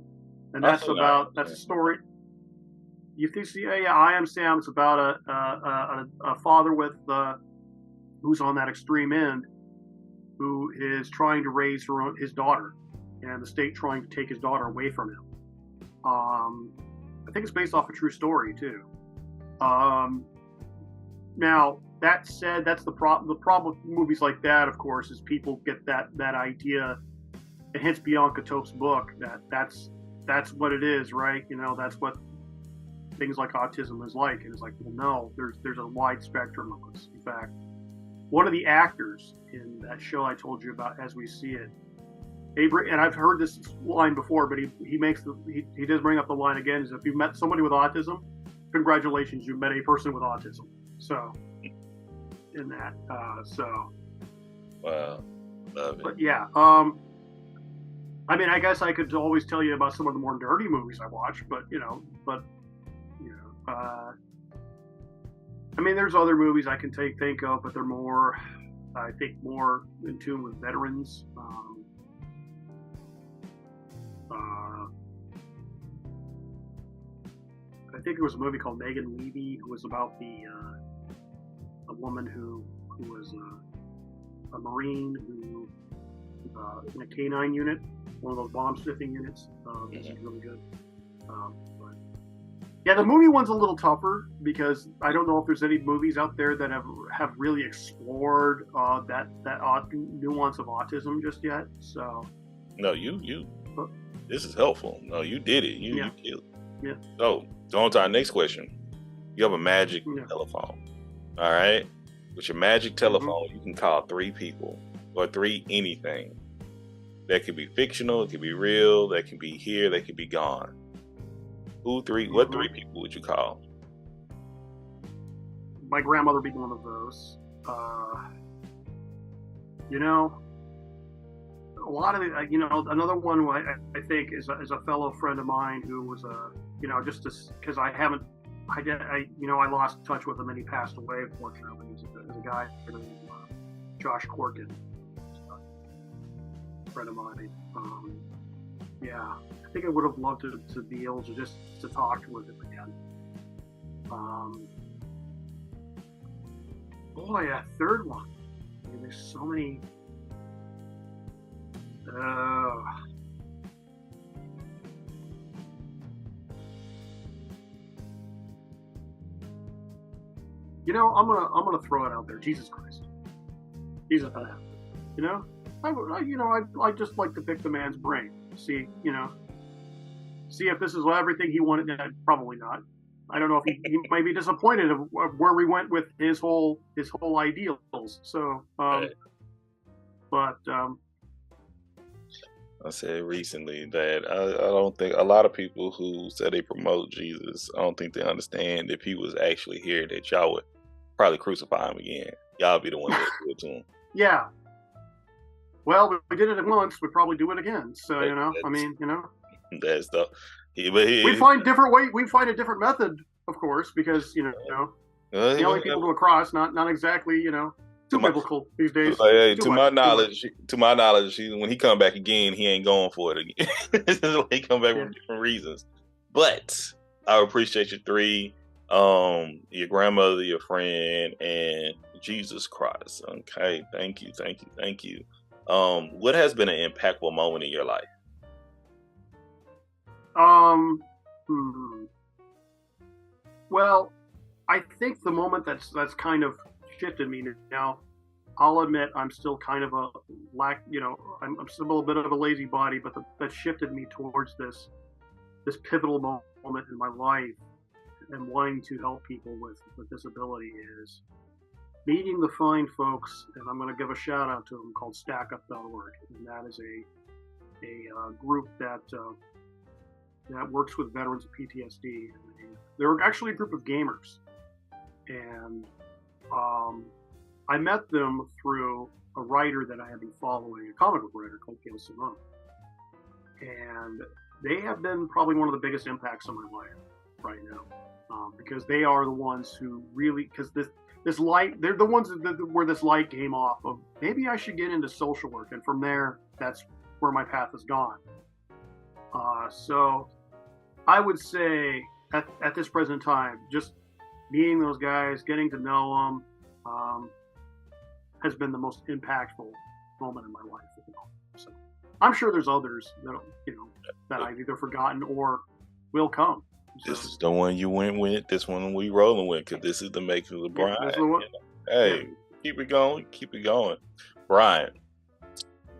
and that's a story. You think, yeah, I Am Sam. It's about a father with who's on that extreme end, who is trying to raise his daughter, and the state trying to take his daughter away from him. I think it's based off a true story too. Now that said, that's the problem. The problem with movies like that, of course, is people get that idea, and hence Bianca Tope's book that's what it is, right? You know, that's what things like autism is like. And it's like, well, no, there's a wide spectrum of this. In fact, one of the actors in that show I told you about, As We See It, and I've heard this line before, but he does bring up the line again: is if you've met somebody with autism, congratulations, you've met a person with autism. So, in that, wow, love it. But yeah, I mean, I guess I could always tell you about some of the more nerdy movies I watch, but I mean, there's other movies I can think of, but they're more, I think, more in tune with veterans. I think it was a movie called Megan Levy, who was about a woman who was a Marine who in a K-9 unit, one of those bomb sniffing units. This is really good. But yeah, the movie one's a little tougher because I don't know if there's any movies out there that have really explored that nuance of autism just yet. So no, this is helpful. No, you did it. You killed it. Yeah. So, on to our next question. You have a magic telephone. All right? With your magic telephone, you can call 3 people or 3 anything. That could be fictional, it could be real, that can be here, they could be gone. What 3 people would you call? My grandmother would be one of those. You know, a lot of you know, another one I think is a fellow friend of mine who was you know, just because I lost touch with him and he passed away, unfortunately. He's a guy named Josh Corkin, a friend of mine. Yeah, I think I would have loved to be able to just to talk with him again. Boy, that third one. I mean, there's so many. You know, I'm gonna throw it out there. Jesus Christ, he's a fan. You know, I just like to pick the man's brain. See if this is everything he wanted. Probably not. I don't know if he might be disappointed of where we went with his whole ideals. So, but I said recently that I don't think a lot of people who say they promote Jesus, I don't think they understand if he was actually here that y'all would probably crucify him again. Y'all be the one that do it to him. Yeah. Well, we did it once. We'd probably do it again. So I mean, that's the. We find different way. We find a different method, of course, because the only people to a cross, not exactly too biblical these days. To my knowledge, when he come back again, he ain't going for it again. He come back for different reasons. But I appreciate you three, your grandmother, your friend, and Jesus Christ. Okay, thank you. What has been an impactful moment in your life? Well, I think the moment that's kind of shifted me now. I'll admit I'm still kind of I'm still a bit of a lazy body, but that shifted me towards this pivotal moment in my life and wanting to help people with disability is meeting the fine folks, and I'm going to give a shout out to them, called StackUp.org, and that is a group that works with veterans of PTSD. They're actually a group of gamers, and I met them through a writer that I have been following, a comic book writer called Gail Simone, and they have been probably one of the biggest impacts on my life right now, because they are the ones who really, because this light, they're the ones where this light came off of, maybe I should get into social work, and from there, that's where my path has gone. So I would say at this present time, just meeting those guys, getting to know them, has been the most impactful moment in my life. So I'm sure there's others that I've either forgotten or will come. So, this is the one you went with. This one we rolling with, because this is the making of Bryan. Hey, keep it going. Bryan,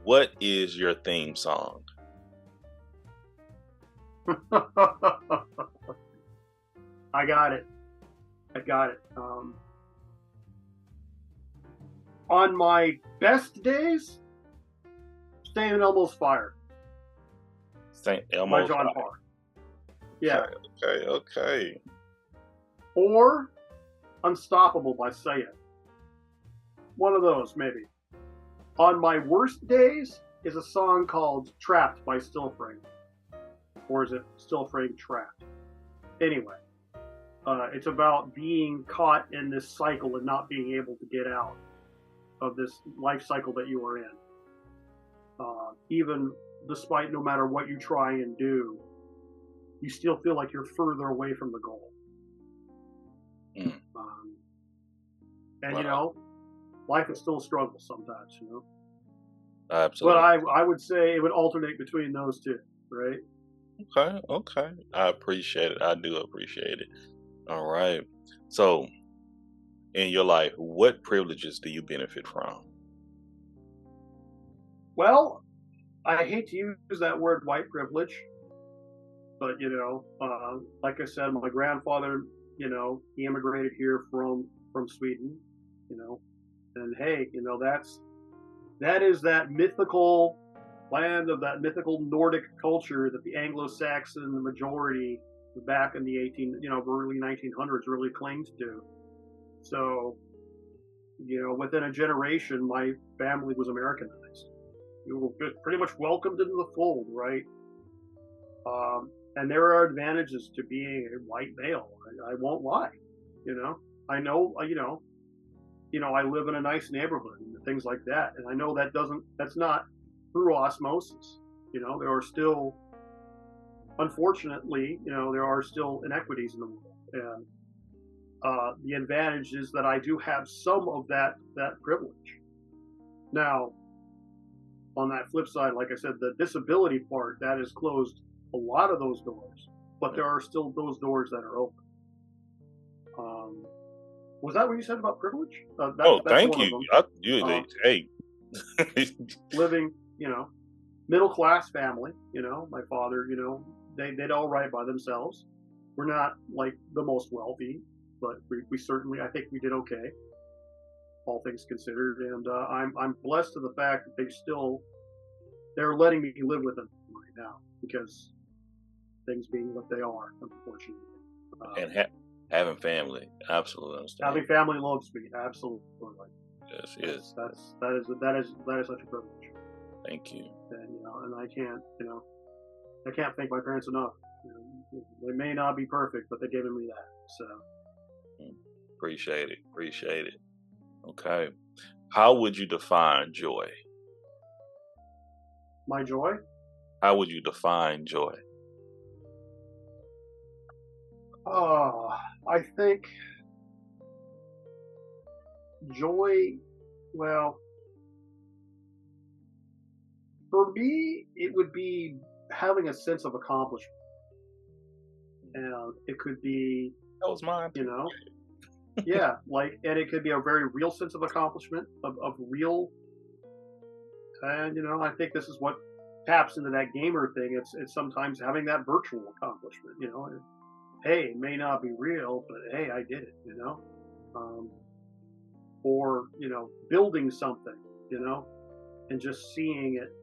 what is your theme song? I got it. On my best days, St. Elmo's Fire. St. Elmo's by John Fire. Parr. Yeah. Okay. Or Unstoppable by Sia. One of those, maybe. On my worst days is a song called Trapped by Still Frame. Or is it Still Frame Trapped? Anyway, it's about being caught in this cycle and not being able to get out of this life cycle that you are in. Even despite no matter what you try and do, you still feel like you're further away from the goal. And wow. Life is still a struggle sometimes, Absolutely. But I would say it would alternate between those two, right? Okay. I appreciate it. I do appreciate it. All right. So, in your life, what privileges do you benefit from? Well, I hate to use that word white privilege, but like I said, my grandfather, he immigrated here from Sweden, and hey, that is that mythical land of that mythical Nordic culture that the Anglo-Saxon, the majority back in the early 1900s really claimed to. So, within a generation, my family was Americanized. You were pretty much welcomed into the fold, right? And there are advantages to being a white male. I won't lie. I know. I live in a nice neighborhood and things like that, and I know that's not through osmosis. There are still, unfortunately, there are still inequities in the world, and the advantage is that I do have some of that privilege. Now, on that flip side, like I said, the disability part that has closed a lot of those doors, but there are still those doors that are open. Was that what you said about privilege? That's thank one you. of them. Hey, Living, middle class family. My father, they did all right by themselves. We're not like the most wealthy, but we certainly, I think we did okay, all things considered. And I'm blessed to the fact that they're letting me live with them right now, because things being what they are, unfortunately. And having family, absolutely understand. Having family loves me, absolutely. Yes. That is such a privilege. Thank you. And I can't thank my parents enough. They may not be perfect, but they're giving me that. So appreciate it. Okay, how would you define joy? My joy? How would you define joy? I think joy, well, for me, it would be having a sense of accomplishment. And it could be, That was mine. yeah, and it could be a very real sense of accomplishment, of real, and I think this is what taps into that gamer thing. It's sometimes having that virtual accomplishment. Hey, it may not be real, but hey, I did it. Or building something. And just seeing it.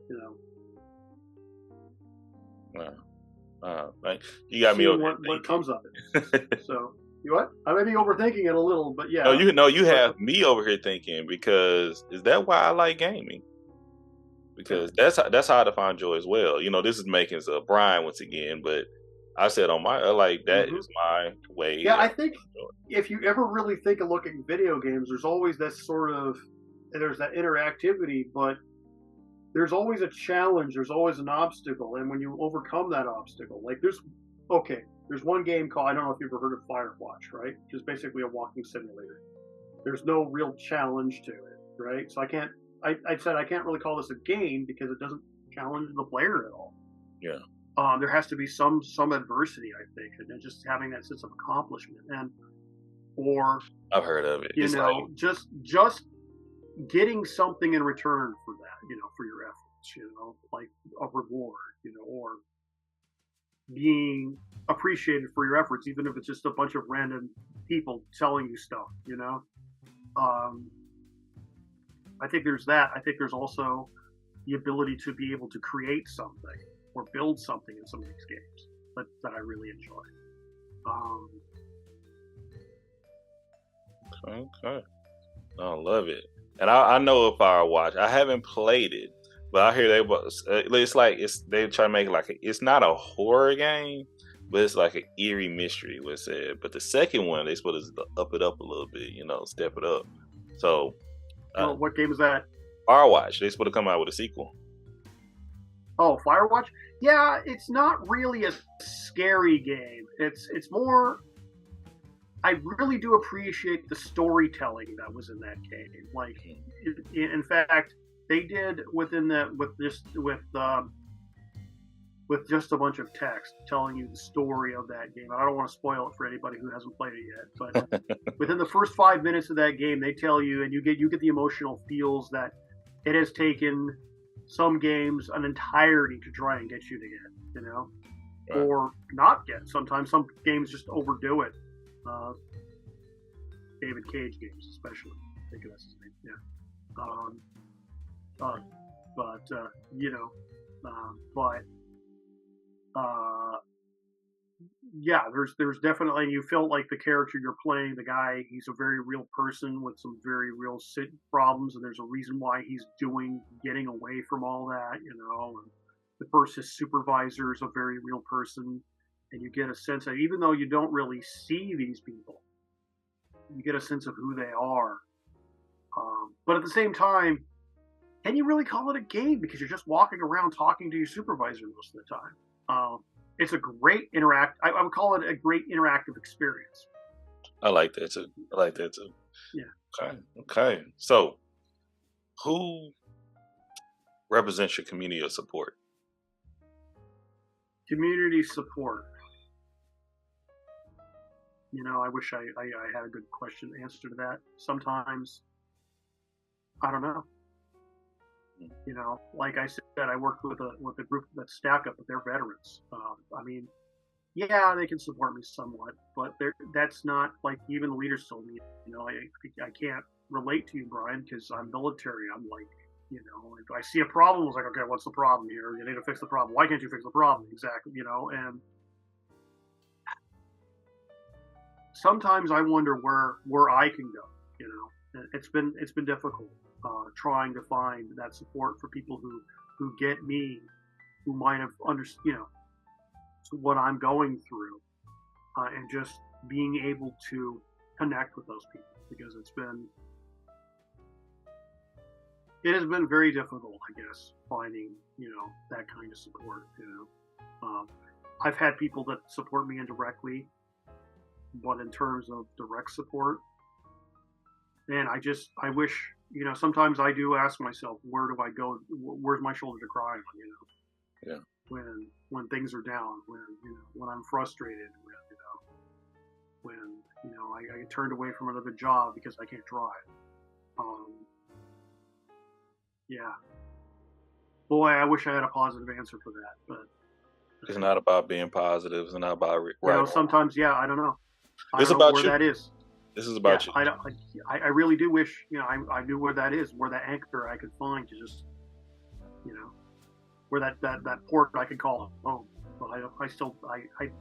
You got me over what comes of it. So. You what? I may be overthinking it a little, but yeah. No, you have me over here thinking, because is that why I like gaming? Because that's how I define joy as well. This is making Bryan once again, but I said on my that is my way. Yeah, I think if you ever really think of looking at video games, there's always that there's that interactivity, but there's always a challenge, there's always an obstacle, and when you overcome that obstacle, there's one game called, I don't know if you've ever heard of Firewatch, right? Which is basically a walking simulator. There's no real challenge to it, right? So I can't really call this a game because it doesn't challenge the player at all. Yeah. There has to be some adversity, I think, and then just having that sense of accomplishment, or I've heard of it. Just getting something in return for that, for your efforts, like a reward, or being appreciated for your efforts, even if it's just a bunch of random people telling you stuff, I think there's that. I think there's also the ability to be able to create something or build something in some of these games that I really enjoy. Okay. I love it. And I know of Firewatch. I haven't played it, but I hear they try to make it it's not a horror game, but it's like an eerie mystery, what's said. But the second one, they supposed to up it up a little bit, step it up. So, what game is that? Firewatch. They supposed to come out with a sequel. Oh, Firewatch? Yeah, it's not really a scary game. It's more. I really do appreciate the storytelling that was in that game. In fact, they did with just a bunch of text telling you the story of that game. I don't want to spoil it for anybody who hasn't played it yet, but within the first 5 minutes of that game, they tell you, and you get the emotional feels that it has taken some games an entirety to try and get you to get, right. Or not get. Sometimes some games just overdo it. David Cage games, especially. I think that's his name. Yeah. yeah, there's definitely, you feel like the character you're playing, the guy, he's a very real person with some very real problems, and there's a reason why he's getting away from all that, And the his supervisor is a very real person, and you get a sense that even though you don't really see these people, you get a sense of who they are. But at the same time, can you really call it a game because you're just walking around talking to your supervisor most of the time? It's a great I would call it a great interactive experience. I like that too. Yeah. Okay. So, who represents your community of support? Community support. I wish I had a good answer to that. Sometimes, I don't know. Like I said, I worked with a group that's stacked up, but they're veterans. I mean, yeah, they can support me somewhat, but that's not like even the leaders told me. I can't relate to you, Bryan, because I'm military. I'm like, if I see a problem, I was like, okay, what's the problem here? You need to fix the problem. Why can't you fix the problem? Exactly, and sometimes I wonder where I can go. It's been difficult trying to find that support for people who get me, who might have what I'm going through, and just being able to connect with those people, because it has been very difficult, I guess, finding that kind of support. I've had people that support me indirectly, but in terms of direct support, man, I wish, sometimes I do ask myself, where do I go? Where's my shoulder to cry on? Yeah. When things are down, when I'm frustrated, when I get turned away from another job because I can't drive. Yeah. Boy, I wish I had a positive answer for that, but it's not about being positive. It's not about right. Sometimes, yeah, I don't know. It's about where you. That is. This is about you. I really do wish, I knew where that is, where that anchor I could find to just, where that port I could call home. But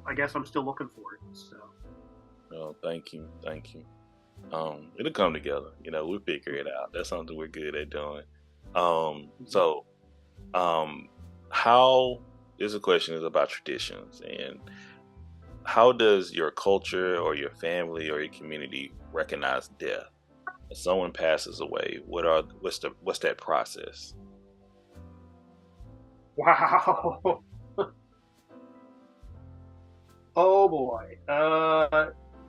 I guess I'm still looking for it. So. Oh, thank you. It'll come together. We'll figure it out. That's something we're good at doing. So, how, this question is about traditions, and how does your culture or your family or your community recognize death? If someone passes away, what's that process? Wow. Oh boy.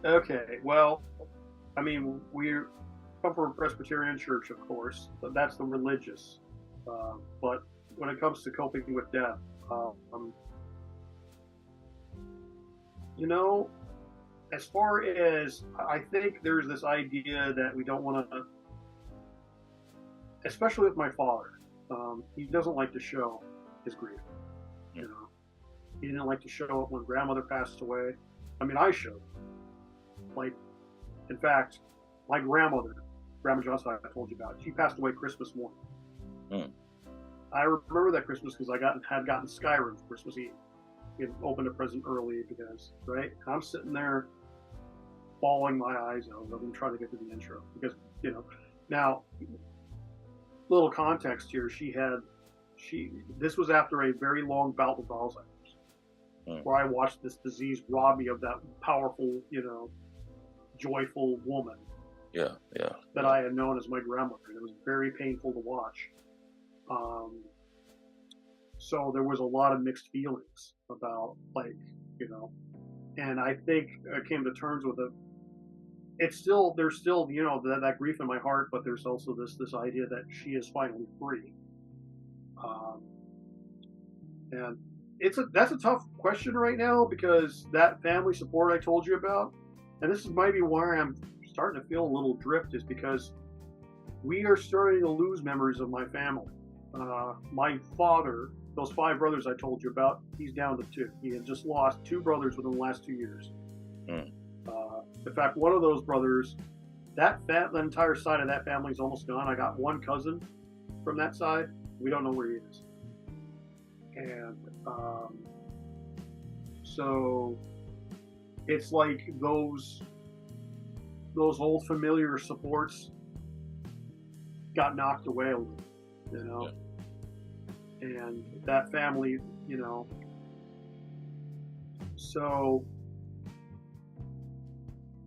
Okay. Well, I mean, we come from a Presbyterian church, of course, but that's the religious. But when it comes to coping with death, as far as, I think there's this idea that we don't want to, especially with my father, he doesn't like to show his grief. He didn't like to show it when grandmother passed away. I mean, I showed. Like, in fact, my grandmother, Grandma Johnson, I told you about, she passed away Christmas morning. I remember that Christmas because I had gotten Skyrim for Christmas Eve. It opened a present early because, right? I'm sitting there bawling my eyes out. I'm trying to get to the intro because, now, little context here. This was after a very long bout with Alzheimer's, where I watched this disease rob me of that powerful, joyful woman. Yeah. That I had known as my grandmother. And it was very painful to watch. So there was a lot of mixed feelings about, and I think I came to terms with it. There's still, that grief in my heart, but there's also this idea that she is finally free. And that's a tough question right now, because that family support I told you about, and this is maybe why I'm starting to feel a little drift, is because we are starting to lose members of my family. My father, those 5 brothers I told you about, he's down to 2. He had just lost 2 brothers within the last 2 years. In fact, one of those brothers, the entire side of that family is almost gone. I got one cousin from that side. We don't know where he is. And so it's like those old familiar supports got knocked away a little, you know. Yeah. And that family, you know. So,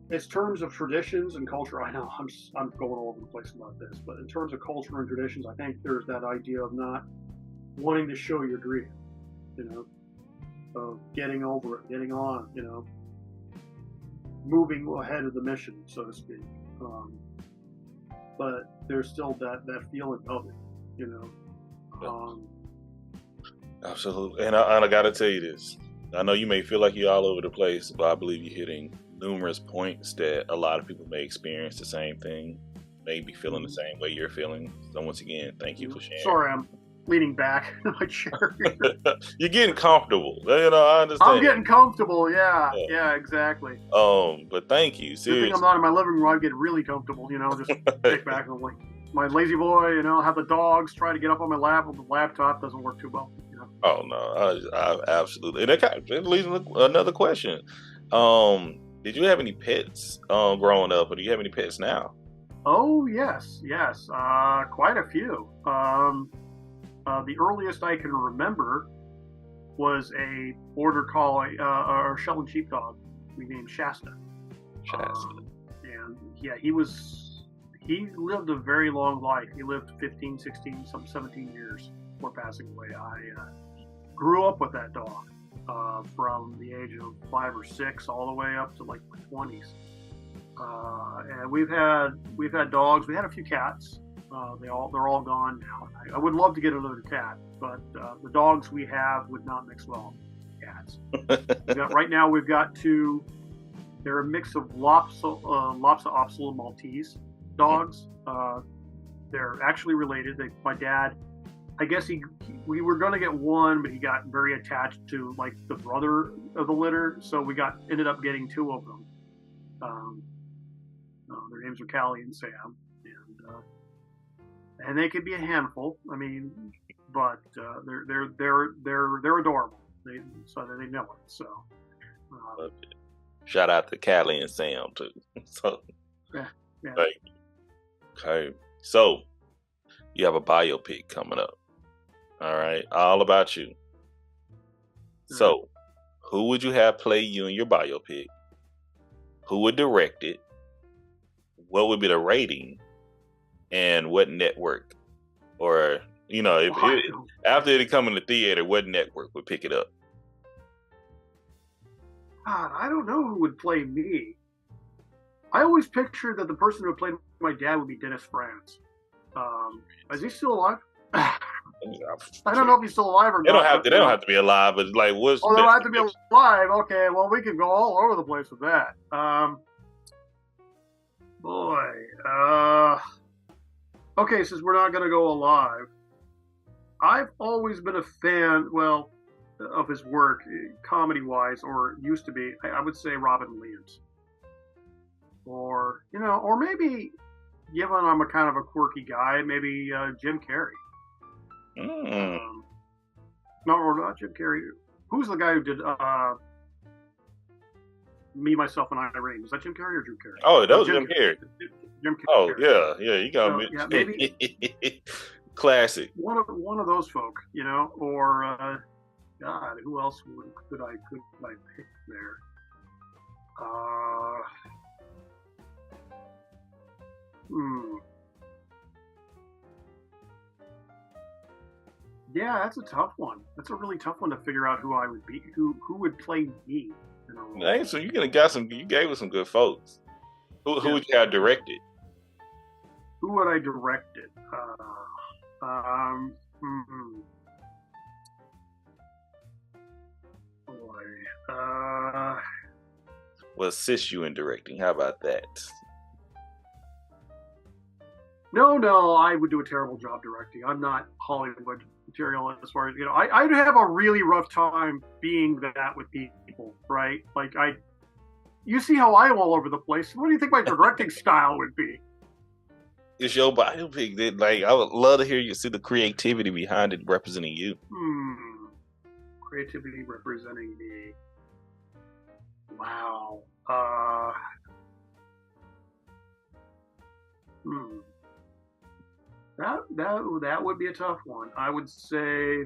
in terms of traditions and culture, I know I'm going all over the place about this, but in terms of culture and traditions, I think there's that idea of not wanting to show your grief, you know, of getting over it, getting on, you know, moving ahead of the mission, so to speak. But there's still that feeling of it, you know. Absolutely. And I got to tell you this. I know you may feel like you're all over the place, but I believe you're hitting numerous points that a lot of people may experience the same thing, may be feeling the same way you're feeling. So once again, thank you for sharing. Sorry, I'm leaning back in my chair. You're getting comfortable. You know, I understand. I'm getting comfortable. Yeah, exactly. But thank you. Seriously. Good thing I'm not in my living room. I'd get really comfortable. You know, just kick back and like my lazy boy. You know, have the dogs try to get up on my lap, but the laptop doesn't work too well. You know. Oh no, I absolutely. And that leads to another question. Did you have any pets growing up, or do you have any pets now? Oh yes, quite a few. The earliest I can remember was a border collie or Shetland sheepdog we named Shasta. And yeah, he lived a very long life. He lived 15, 16, some 17 years before passing away. I grew up with that dog from the age of 5 or 6 all the way up to like my 20s. And we've had dogs. We had a few cats. They're all gone now. I would love to get another cat, but the dogs we have would not mix well with cats. Right now we've got 2. They're a mix of Lhasa Apso Maltese dogs. They're actually related. My dad, I guess we were going to get one, but he got very attached to like the brother of the litter, so we ended up getting 2 of them. Their names are Callie and Sam, and they can be a handful. I mean, but they're adorable. They know it. So, shout out to Callie and Sam too. So, yeah. Okay. So, you have a biopic coming up. All right, all about you. So, who would you have play you in your biopic? Who would direct it? What would be the rating? And what network? Or, you know, after it come in the theater, what network would pick it up? God, I don't know who would play me. I always pictured that the person who played my dad would be Dennis Franz. Is he still alive? I don't know if he's still alive or not. They don't have to be alive, but like, what's? Oh, they don't have to be alive. Okay, well, we could go all over the place with that. Okay, since we're not going to go alive, I've always been a fan, well, of his work, comedy-wise, or used to be. I would say Robin Williams, or maybe, given I'm a kind of a quirky guy, maybe Jim Carrey. No, not Jim Carrey. Who's the guy who did Me, Myself, and Irene? Was that Jim Carrey or Drew Carey? Oh, that was Jim Carrey. Jim Carrey. Oh, yeah, you got me. Yeah, maybe classic. One of those folk, or God, who else could I pick there? Yeah, that's a tough one. That's a really tough one to figure out who I would be. Who would play me? Hey, so you gave us some good folks. Who would you have directed? Who would I direct it? Well, assist you in directing. How about that? No, I would do a terrible job directing. I'm not Hollywood material as far as, I'd have a really rough time being that with people, right? Like you see how I am all over the place. What do you think my directing style would be? It's your biopic. Like, I would love to hear you see the creativity behind it representing you. Creativity representing me. Wow. Hmm. That would be a tough one. I would say,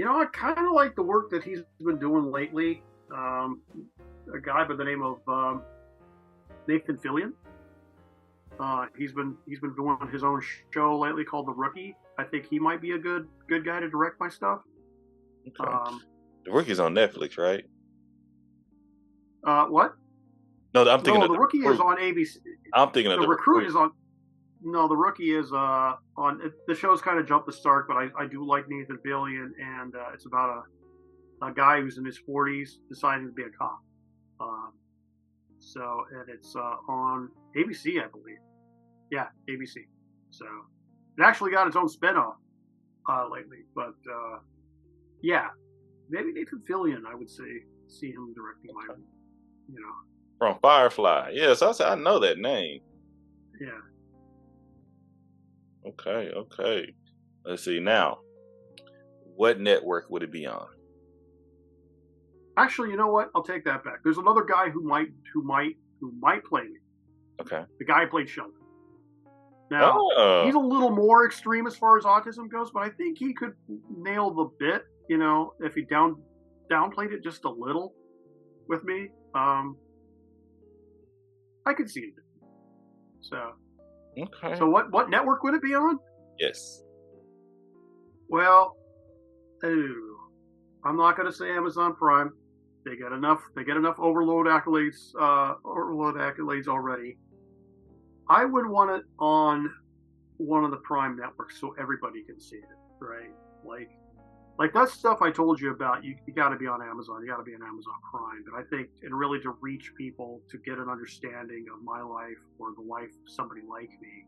I kind of like the work that he's been doing lately. A guy by the name of Nathan Fillion. He's been doing his own show lately called The Rookie. I think he might be a good guy to direct my stuff. Okay. The Rookie's on Netflix, right? What? No, I'm thinking No, of The Rookie is on ABC. I'm thinking of The The Recruit is on. No, The Rookie is on. The show's kind of jumped the start, but I do like Nathan Fillion, and it's about a guy who's in his 40s deciding to be a cop. And it's on ABC, I believe. Yeah, ABC. So it actually got its own spinoff lately, but yeah, maybe Nathan Fillion. I would say see him directing my, from Firefly. Yes, I know that name. Yeah. Okay. Let's see now. What network would it be on? Actually, you know what? I'll take that back. There's another guy who might play me. Okay. The guy who played Sheldon. Now, he's a little more extreme as far as autism goes, but I think he could nail the bit, if he downplayed it just a little with me. I could see it. So, okay. So what network would it be on? Yes. Well, I'm not going to say Amazon Prime. They get enough overload accolades already. I would want it on one of the Prime networks so everybody can see it, right? Like that stuff I told you about, you got to be on Amazon. You got to be on Amazon Prime. But I think, and really to reach people to get an understanding of my life or the life of somebody like me,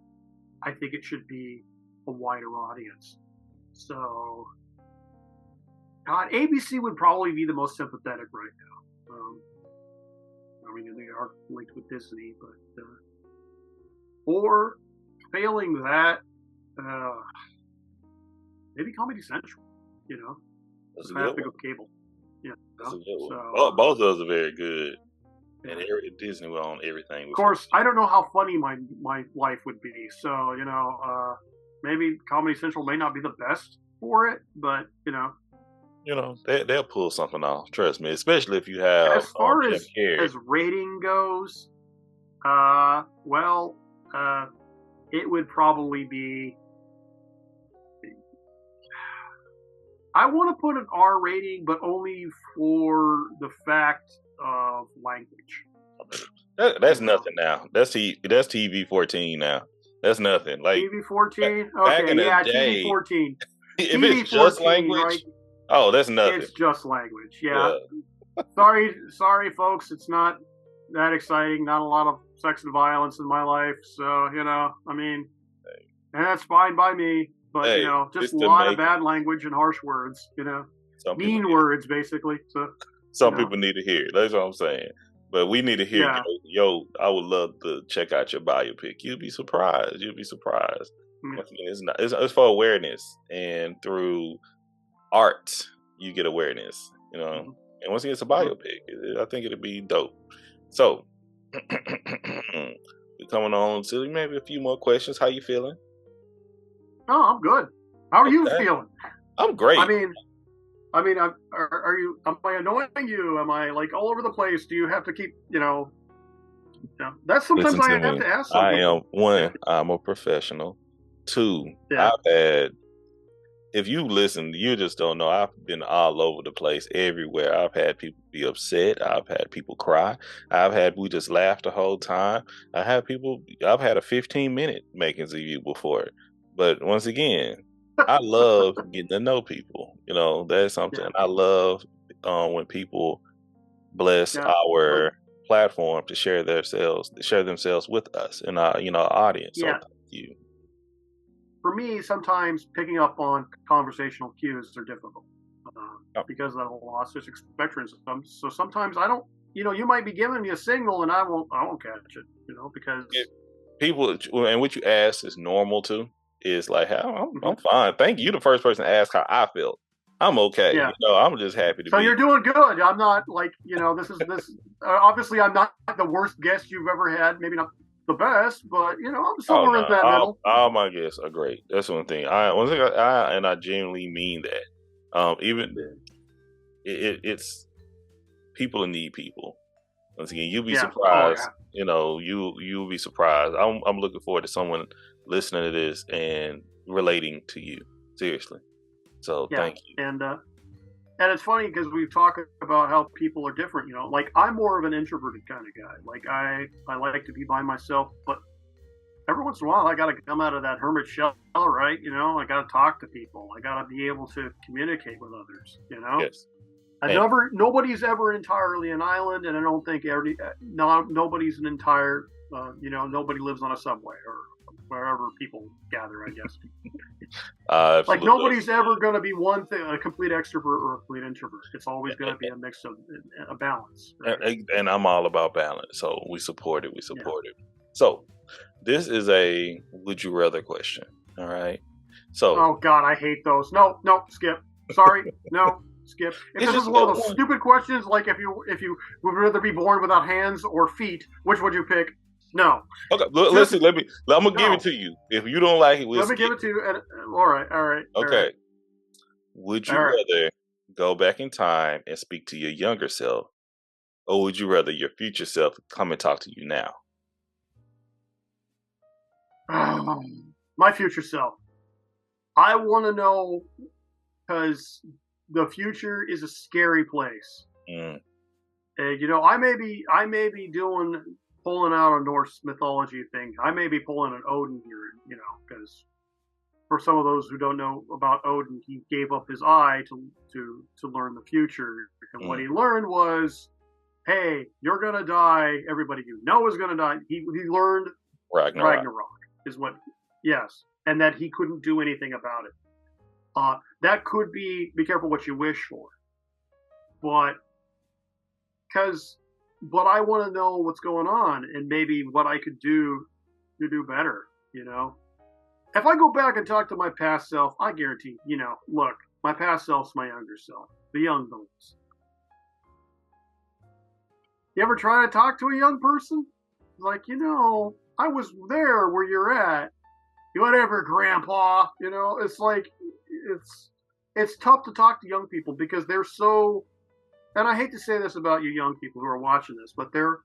I think it should be a wider audience. So, ABC would probably be the most sympathetic right now. They are linked with Disney, but or failing that, maybe Comedy Central. That's a I have good to one. go cable. That's a good one. So, Both of those are very good. Yeah. And Disney was on everything. Of course, I don't know how funny my life would be. So, maybe Comedy Central may not be the best for it, but they'll pull something off. Trust me, especially if you have as far Jim as Carrey. rating goes, it would probably be. I want to put an R rating, but only for the fact of language. That's nothing now. That's TV 14 now. That's nothing. Like TV 14. back Okay, in the yeah, day, TV 14. if TV it's just 14, language, right? oh, that's nothing. It's just language. Yeah. Sorry, folks. It's not that exciting. Not a lot of sex and violence in my life. So, and that's fine by me. But, just a lot of bad language and harsh words, mean words, basically. So some people need to hear it. That's what I'm saying. But we need to hear, I would love to check out your biopic. You'll be surprised. Mm-hmm. Once again, it's for awareness. And through art, you get awareness, Mm-hmm. And once again, it's a biopic. I think it'd be dope. So, we're coming on to maybe a few more questions. How you feeling? Oh, I'm good. How are you feeling? I'm great. Are you? Am I annoying you? Am I like all over the place? Do you have to keep, That's sometimes I have to ask. I'm a professional. 2, if you listen, you just don't know. I've been all over the place, everywhere. I've had people be upset. I've had people cry. We just laughed the whole time. I've had a 15-minute makings of you before. But once again, I love getting to know people. That's something I love when people bless our platform to share themselves with us and our audience. Yeah. So thank you. For me, sometimes picking up on conversational cues are difficult because of the whole autistic spectrum. So sometimes I don't. You might be giving me a signal and I won't catch it. Because people, and what you ask is normal too. Is like, I'm fine. Thank you. The first person to ask how I felt. I'm okay. Yeah. I'm just happy to So be. you're doing good. I'm not like, this. Obviously, I'm not the worst guest you've ever had. Maybe not the best, but I'm Oh somewhere no, in that middle. all my guests are great. That's one thing. I genuinely mean that. Even it's people need people. Once again, you'll be Yeah. Oh surprised. yeah. You'll be surprised. I'm looking forward to someone listening to this and relating to you. Seriously. So Yeah. thank you. And it's funny because we've talked about how people are different. Like I'm more of an introverted kind of guy. Like I like to be by myself, but every once in a while I got to come out of that hermit shell, right? I got to talk to people. I got to be able to communicate with others. Yes. Nobody's ever entirely an island, and I don't think nobody's an entire. Nobody lives on a subway or wherever people gather. I guess. Like nobody's ever going to be one thing, a complete extrovert or a complete introvert. It's always going to be a mix of a balance. Right? And I'm all about balance, so we support it. So this is a would you rather question. All right. So. Oh God, I hate those. No, skip. Sorry, no. Skip. If this is one of those stupid questions, like if you would rather be born without hands or feet, which would you pick? No. Okay, listen. I'm gonna give it to you. If you don't like it, let me give it to you. All right. Okay. All right. Would you rather go back in time and speak to your younger self, or would you rather your future self come and talk to you now? My future self. I want to know because the future is a scary place. And, I may be pulling out a Norse mythology thing. I may be pulling an Odin here, because for some of those who don't know about Odin, he gave up his eye to learn the future. And what he learned was, hey, you're going to die. Everybody you know is going to die. He learned Ragnarok is what, yes. And that he couldn't do anything about it. That could be careful what you wish for. But I want to know what's going on and maybe what I could do to do better, If I go back and talk to my past self, I guarantee, look, my past self's my younger self, the young bones. You ever try to talk to a young person? Like, I was there where you're at. Whatever, Grandpa. It's like it's tough to talk to young people because they're so. And I hate to say this about you young people who are watching this, but they're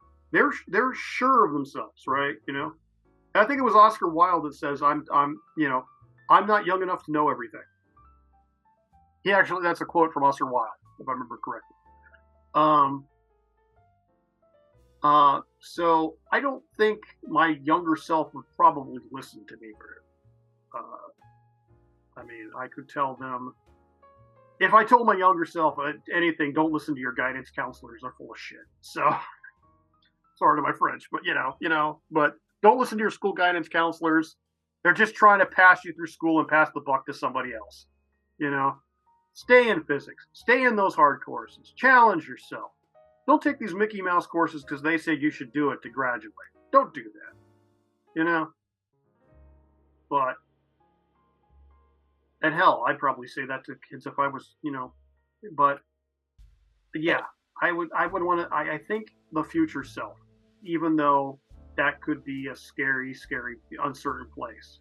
sure of themselves, right? And I think it was Oscar Wilde that says, "I'm not young enough to know everything." That's a quote from Oscar Wilde, if I remember correctly. So I don't think my younger self would probably listen to me very. I could tell them if I told my younger self anything, don't listen to your guidance counselors; they're full of shit. So, sorry to my French, but but don't listen to your school guidance counselors. They're just trying to pass you through school and pass the buck to somebody else. Stay in physics. Stay in those hard courses. Challenge yourself. Don't take these Mickey Mouse courses because they say you should do it to graduate. Don't do that. But, and hell, I'd probably say that to kids if I was, but yeah, I would want to, I think the future self, even though that could be a scary, uncertain place,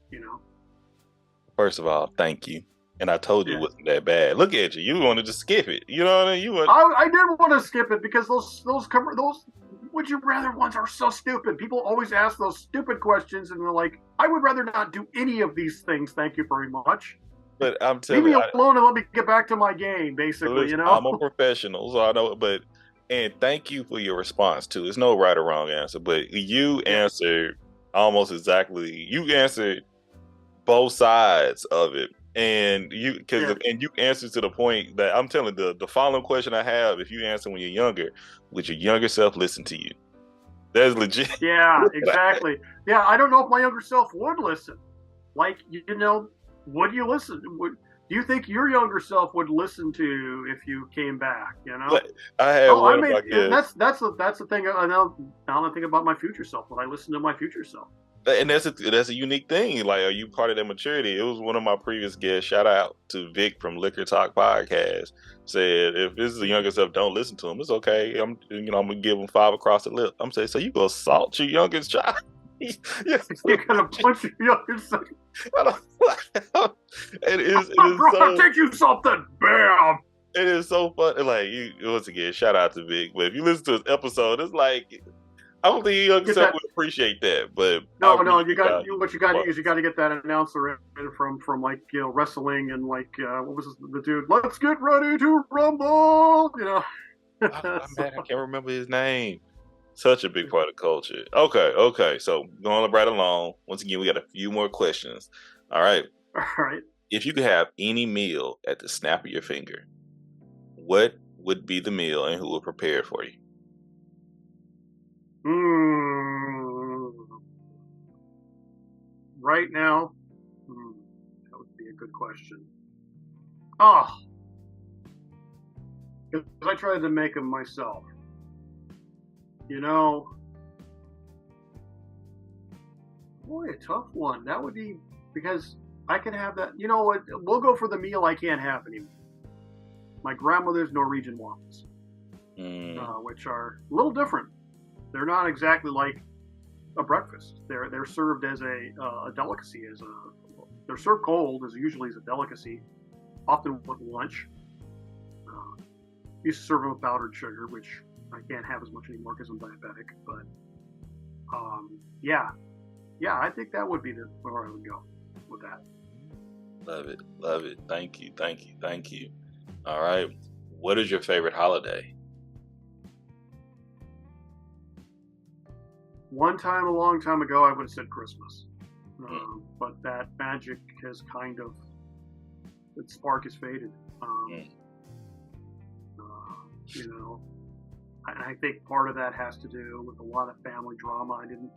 First of all, thank you. And I told you it wasn't that bad. Look at you. You wanted to skip it. You know what I mean? I did want to skip it because those would you rather ones are so stupid. People always ask those stupid questions and they're like, I would rather not do any of these things. Thank you very much. But I'm telling you. Leave me alone and let me get back to my game, basically, I'm a professional, so I know, and thank you for your response too. There's no right or wrong answer, but you answered almost exactly. You answered both sides of it. And you answered to the point that I'm telling the following question I have, if you answer when you're younger, would your younger self listen to you? That's legit. Yeah, exactly. Yeah, I don't know if my younger self would listen. Like, would you listen? Do you think your younger self would listen to if you came back? I have one of my kids. That's the thing. Now I think about my future self. Would I listen to my future self? And that's a unique thing. Like, are you part of that maturity? It was one of my previous guests. Shout out to Vic from Liquor Talk Podcast. Said if this is the younger stuff, don't listen to him. It's okay. I'm gonna give him 5 across the lip. I'm saying, so you go assault your youngest child? You're gonna punch your younger son. It is Bro, so. take you something, bam. It is so fun. Like, once again, shout out to Vic. But if you listen to this episode, it's like, I don't think your younger self would appreciate that. But no, what you got to do is you got to get that announcer in from like, you know, wrestling and like what was the dude? Let's get ready to rumble. You know. I can't remember his name. Such a big part of culture. Okay. So going right along. Once again, we got a few more questions. All right. If you could have any meal at the snap of your finger, what would be the meal and who would prepare it for you? Right now, that would be a good question. Because I tried to make them myself. You know, boy, a tough one. That would be, because I can have that. You know what? We'll go for the meal I can't have anymore. My grandmother's Norwegian waffles, which are a little different. They're not exactly like a breakfast. They're served as a delicacy. They're served cold, as usually as a delicacy, often with lunch. Used to serve them with powdered sugar, which I can't have as much anymore because I'm diabetic. But yeah, I think that would be where I would go with that. Love it. Thank you. All right. What is your favorite holiday? One time, a long time ago, I would have said Christmas. But that magic has that spark has faded. You know, I think part of that has to do with a lot of family drama I didn't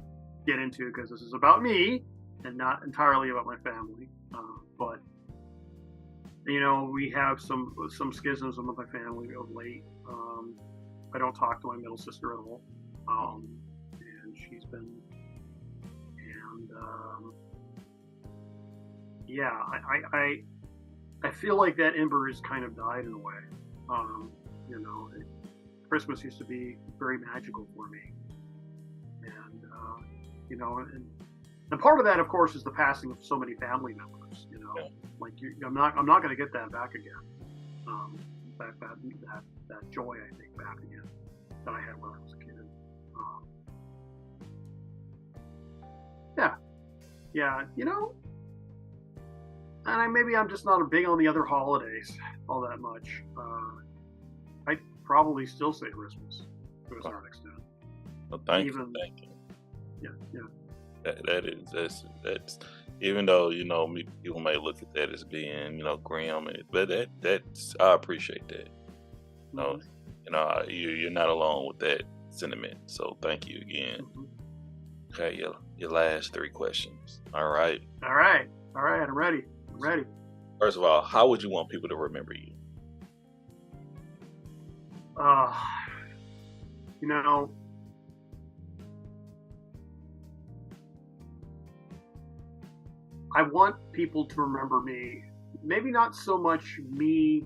get into because this is about me and not entirely about my family. But you know, we have some schisms with my family of late. I don't talk to my middle sister at all, and she's been. And yeah, I feel like that ember has kind of died in a way. You know, Christmas used to be very magical for me, and you know, and part of that, of course, is the passing of so many family members. You know, like I'm not going to get that back again. That joy, I think, back again that I had when I was a kid. Yeah, you know, and maybe I'm just not big on the other holidays all that much. I'd probably still say Christmas to a certain extent. Well, thank you. Yeah. That's even though, you know, people may look at that as being, you know, grim, but that's I appreciate that. Mm-hmm. You know, you're not alone with that sentiment. So thank you again. Mm-hmm. Okay, your last 3 questions. All right. I'm ready. First of all, how would you want people to remember you? You know, I want people to remember me, maybe not so much me,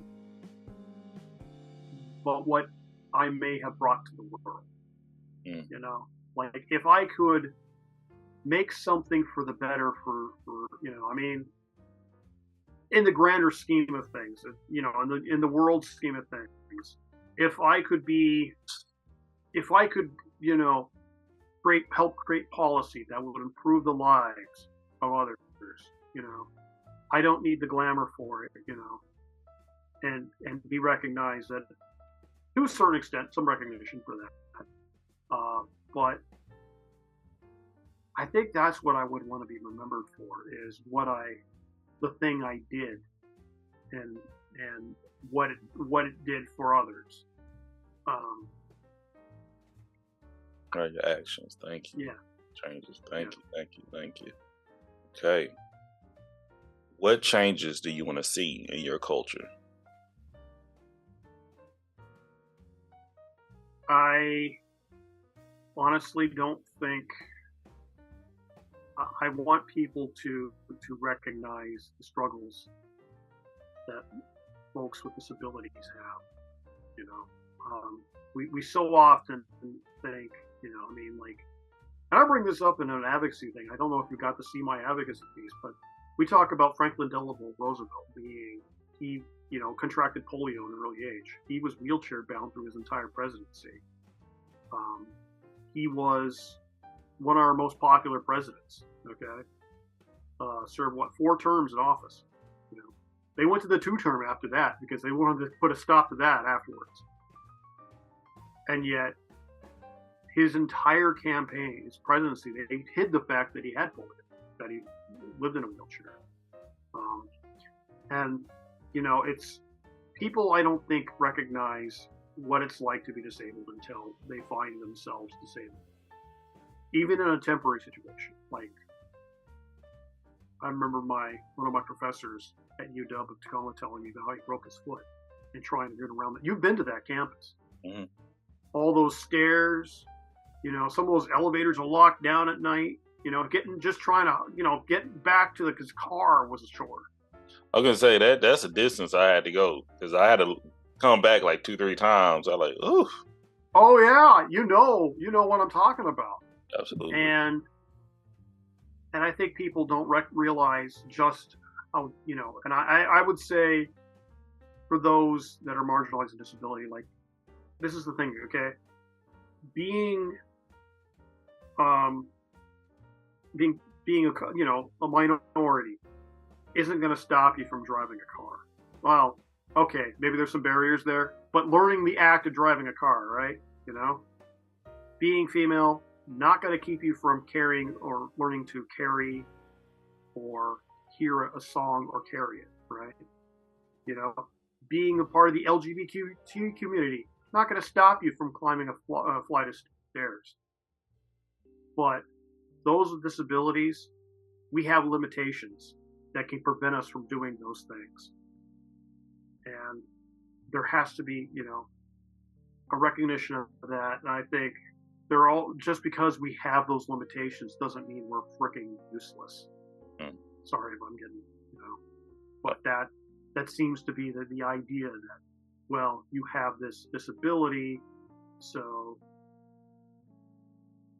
but what I may have brought to the world. You know, like if I could make something for the better for you know, I mean, in the grander scheme of things, you know, in the world scheme of things, if I could, you know, help create policy that would improve the lives of others, you know, I don't need the glamour for it, you know, and be recognized that to a certain extent, some recognition for that. But I think that's what I would want to be remembered for, is the thing I did and what it did for others. Your actions. Thank you. Yeah. Changes. Thank you. Okay. What changes do you want to see in your culture? I honestly don't think I want people to recognize the struggles that folks with disabilities have. You know, we so often think, I mean, like, and I bring this up in an advocacy thing. I don't know if you got to see my advocacy piece, but we talk about Franklin Delano Roosevelt he contracted polio at an early age. He was wheelchair bound through his entire presidency. He was one of our most popular presidents. Okay, served 4 terms in office. They went to the 2-term after that because they wanted to put a stop to that afterwards. And yet, his entire campaign, his presidency, they hid the fact that he had polio, that he lived in a wheelchair. And it's people I don't think recognize what it's like to be disabled until they find themselves disabled, even in a temporary situation. Like, I remember one of my professors at UW of Tacoma telling me about how he broke his foot and trying to get around it. You've been to that campus. Mm-hmm. All those stairs, some of those elevators are locked down at night. Trying to, get back to his car was a chore. I was gonna say that's a distance I had to go because I had to come back like 2-3 times. I like, ooh. Oh yeah, you know what I'm talking about. Absolutely. And I think people don't realize just how, and I would say for those that are marginalized in disability, like, this is the thing, okay? Being a minority isn't going to stop you from driving a car. Well, okay, maybe there's some barriers there, but learning the act of driving a car, right? Being female, not going to keep you from carrying or learning to carry or hear a song or carry it, right? Being a part of the LGBTQ community, not going to stop you from climbing a flight of stairs. But those with disabilities, we have limitations that can prevent us from doing those things. And there has to be, a recognition of that. And I think just because we have those limitations doesn't mean we're freaking useless. Sorry if I'm getting, but that seems to be the idea that, well, you have this disability, so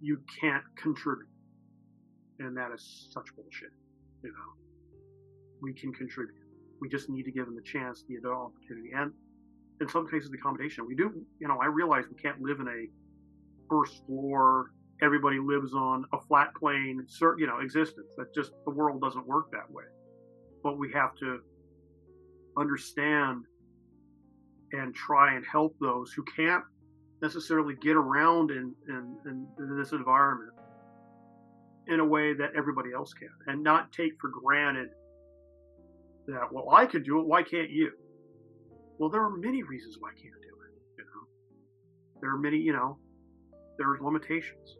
you can't contribute. And that is such bullshit. We can contribute. We just need to give them the chance, the opportunity, and in some cases, the accommodation. We do, I realize we can't live in a first floor, everybody lives on a flat plane, existence. That just, the world doesn't work that way. But we have to understand and try and help those who can't necessarily get around in this environment in a way that everybody else can, and not take for granted that, well, I could do it, why can't you? Well, there are many reasons why I can't do it. There are many, there's limitations,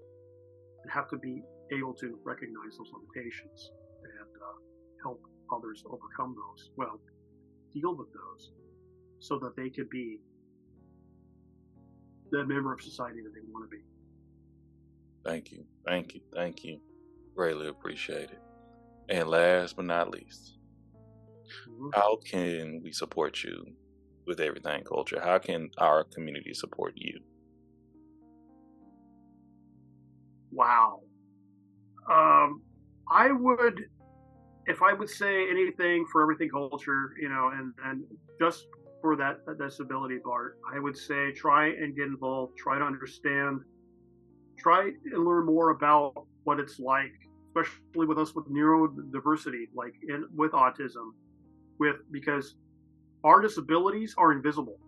and have to be able to recognize those limitations and help others overcome those. Well, deal with those so that they could be the member of society that they want to be. Thank you. Greatly appreciate it. And last but not least, how can we support you with Everythang Culture? How can our community support you? Wow. I would, if I would say anything for Everythang Culture, and just for that disability part, I would say try and get involved, try to understand, try and learn more about what it's like, especially with us with neurodiversity, like with autism, because our disabilities are invisible,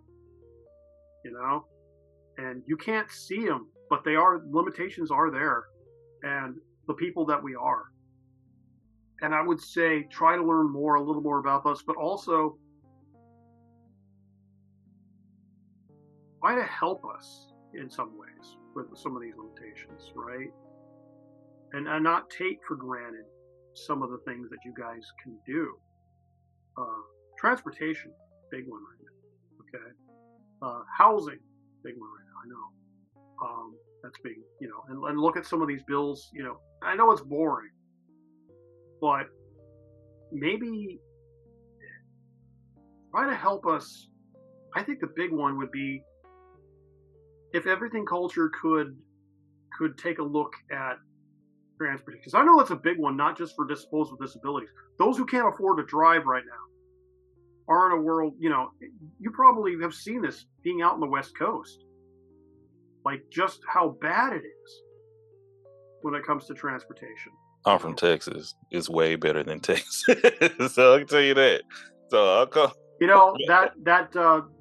and you can't see them, but limitations are there, and the people that we are. And I would say try to learn a little more about us, but also try to help us in some ways with some of these limitations, right? And not take for granted some of the things that you guys can do. Transportation, big one right now. Okay. Housing, big one right now. I know. That's big. And look at some of these bills. I know it's boring, but maybe try to help us. I think the big one would be if Everything Culture could take a look at transportation, because I know it's a big one, not just for folks with disabilities. Those who can't afford to drive right now are in a world, you probably have seen this being out on the West Coast, like just how bad it is when it comes to transportation. I'm from Texas. It's way better than Texas. So I can tell you that. So I'll come. That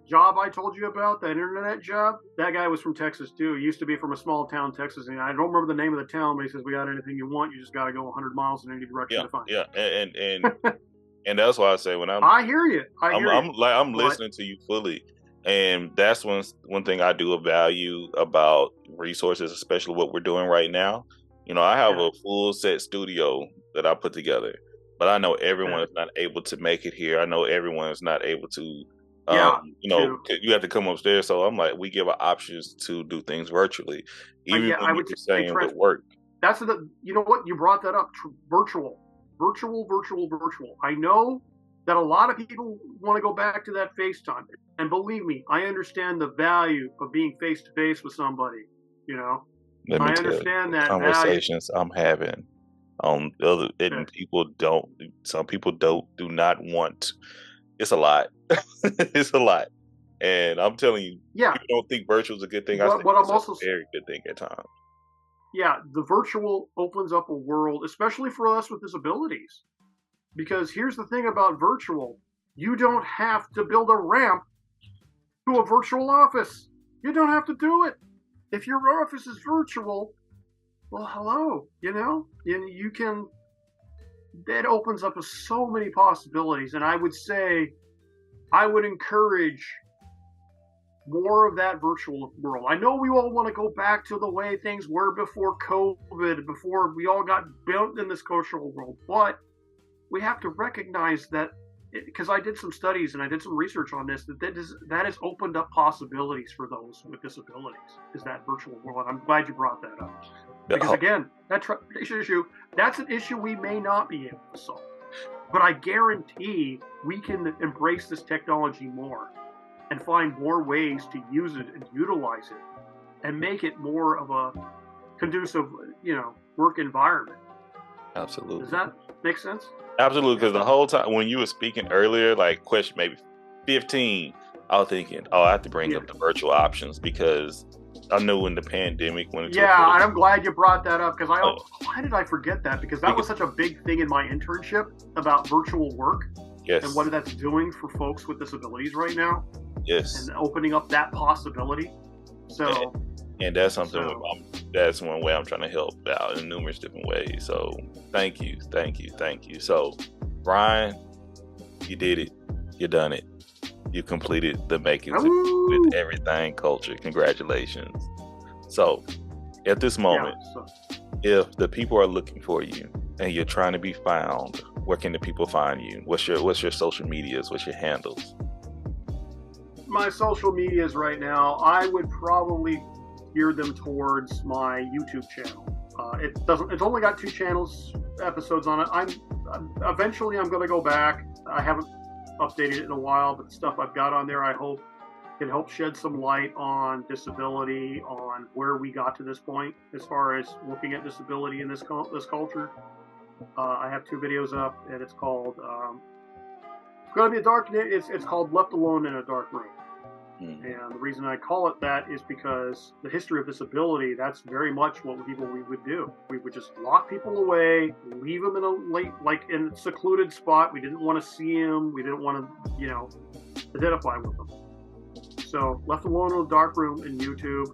job I told you about, that internet job, that guy was from Texas too. He used to be from a small town, Texas. And I don't remember the name of the town, but he says, we got anything you want. You just got to go 100 miles in any direction to find it. Yeah. And that's why I say I hear you. I'm listening to you fully. And that's one thing I do value about resources, especially what we're doing right now. I have a full set studio that I put together, but I know everyone is not able to make it here. I know everyone is not able to, you have to come upstairs. So I'm like, we give options to do things virtually, even when you're saying with work. That's you know what? You brought that up. Virtual. I know that a lot of people want to go back to that FaceTime. And believe me, I understand the value of being face to face with somebody, Let me tell you, that conversations value. I'm having on other and some people do not want. It's a lot. It's a lot. And I'm telling you, people don't think virtual is a good thing. I think it's a very good thing at times. Yeah, the virtual opens up a world, especially for us with disabilities. Because here's the thing about virtual. You don't have to build a ramp to a virtual office. You don't have to do it. If your office is virtual, well, hello, you can, that opens up so many possibilities. And I would say, I would encourage more of that virtual world. I know we all want to go back to the way things were before COVID, before we all got built in this cultural world, but we have to recognize that, because I did some studies and I did some research on this, that has opened up possibilities for those with disabilities, is that virtual world. I'm glad you brought that up. Because again, that's an issue we may not be able to solve. But I guarantee we can embrace this technology more and find more ways to use it and utilize it and make it more of a conducive, work environment. Absolutely. Does that make sense? Absolutely, because the whole time when you were speaking earlier, like question maybe 15, I was thinking, I have to bring up the virtual options, because I knew in the pandemic when it I'm glad you brought that up, because why did I forget that? Because that was such a big thing in my internship about virtual work. Yes. And what that's doing for folks with disabilities right now. Yes. And opening up that possibility. So. And that's something. That's one way I'm trying to help out in numerous different ways. So thank you. So Bryan, you did it. You done it. You completed the makings with Everything Culture. Congratulations. So at this moment, if the people are looking for you and you're trying to be found, where can the people find you? What's your social medias? What's your handles? My social medias right now, I would probably gear them towards my YouTube channel. It's only got 2 episodes on it. Eventually I'm going to go back. I haven't updated it in a while, but the stuff I've got on there, I hope can help shed some light on disability, on where we got to this point as far as looking at disability in this culture. I have 2 videos up, and it's called it's going to be a dark. It's called Left Alone in a Dark Room. And the reason I call it that is because the history of disability, that's very much what we would do. We would just lock people away, leave them in a secluded spot. We didn't want to see them. We didn't want to, identify with them. So Left Alone in a Dark Room in YouTube.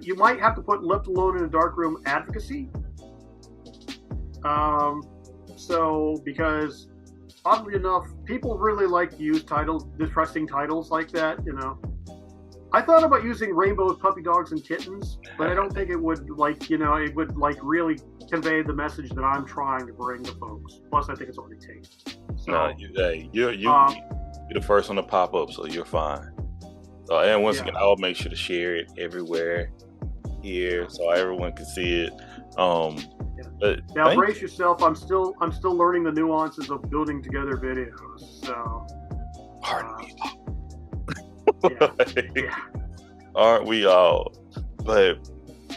You might have to put Left Alone in a Dark Room advocacy. Because oddly enough, people really like to use depressing titles like that, I thought about using Rainbows, Puppy Dogs, and Kittens, but I don't think it would really convey the message that I'm trying to bring to folks. Plus, I think it's already taken. So, you're the first one to pop up, so you're fine. So, and once again, I'll make sure to share it everywhere here so everyone can see it. Now thank brace yourself. I'm still learning the nuances of building together videos. So pardon me. yeah, yeah. Aren't we all? But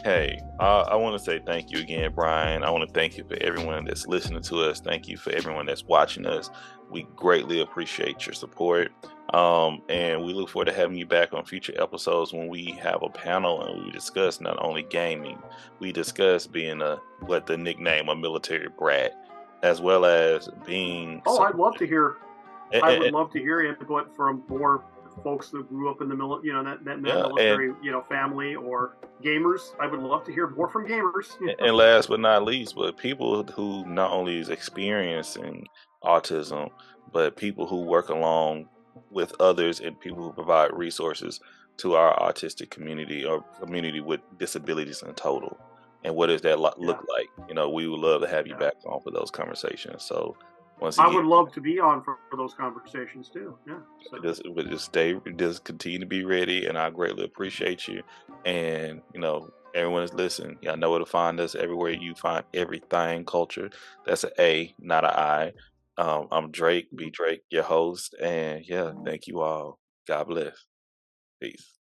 hey, I want to say thank you again, Bryan. I want to thank you for everyone that's listening to us. Thank you for everyone that's watching us. We greatly appreciate your support. And we look forward to having you back on future episodes when we have a panel and we discuss not only gaming, we discuss being what the nickname a military brat, as well as being Oh, some. I'd love to hear. And, I would and, love to hear input from more folks that grew up in the that yeah, military family or gamers. I would love to hear more from gamers. and last but not least, but people who not only is experiencing autism, but people who work along with others and people who provide resources to our autistic community or community with disabilities in total. And what does that Yeah, look like? We would love to have you yeah. back on for those conversations. So once I again, would love to be on for those conversations too. Yeah. So. just continue to be ready, and I greatly appreciate you. And everyone is listening. Y'all know where to find us everywhere you find everything culture. That's an A, not an I. I'm Drake, B Drake, your host, and yeah, thank you all. God bless. Peace.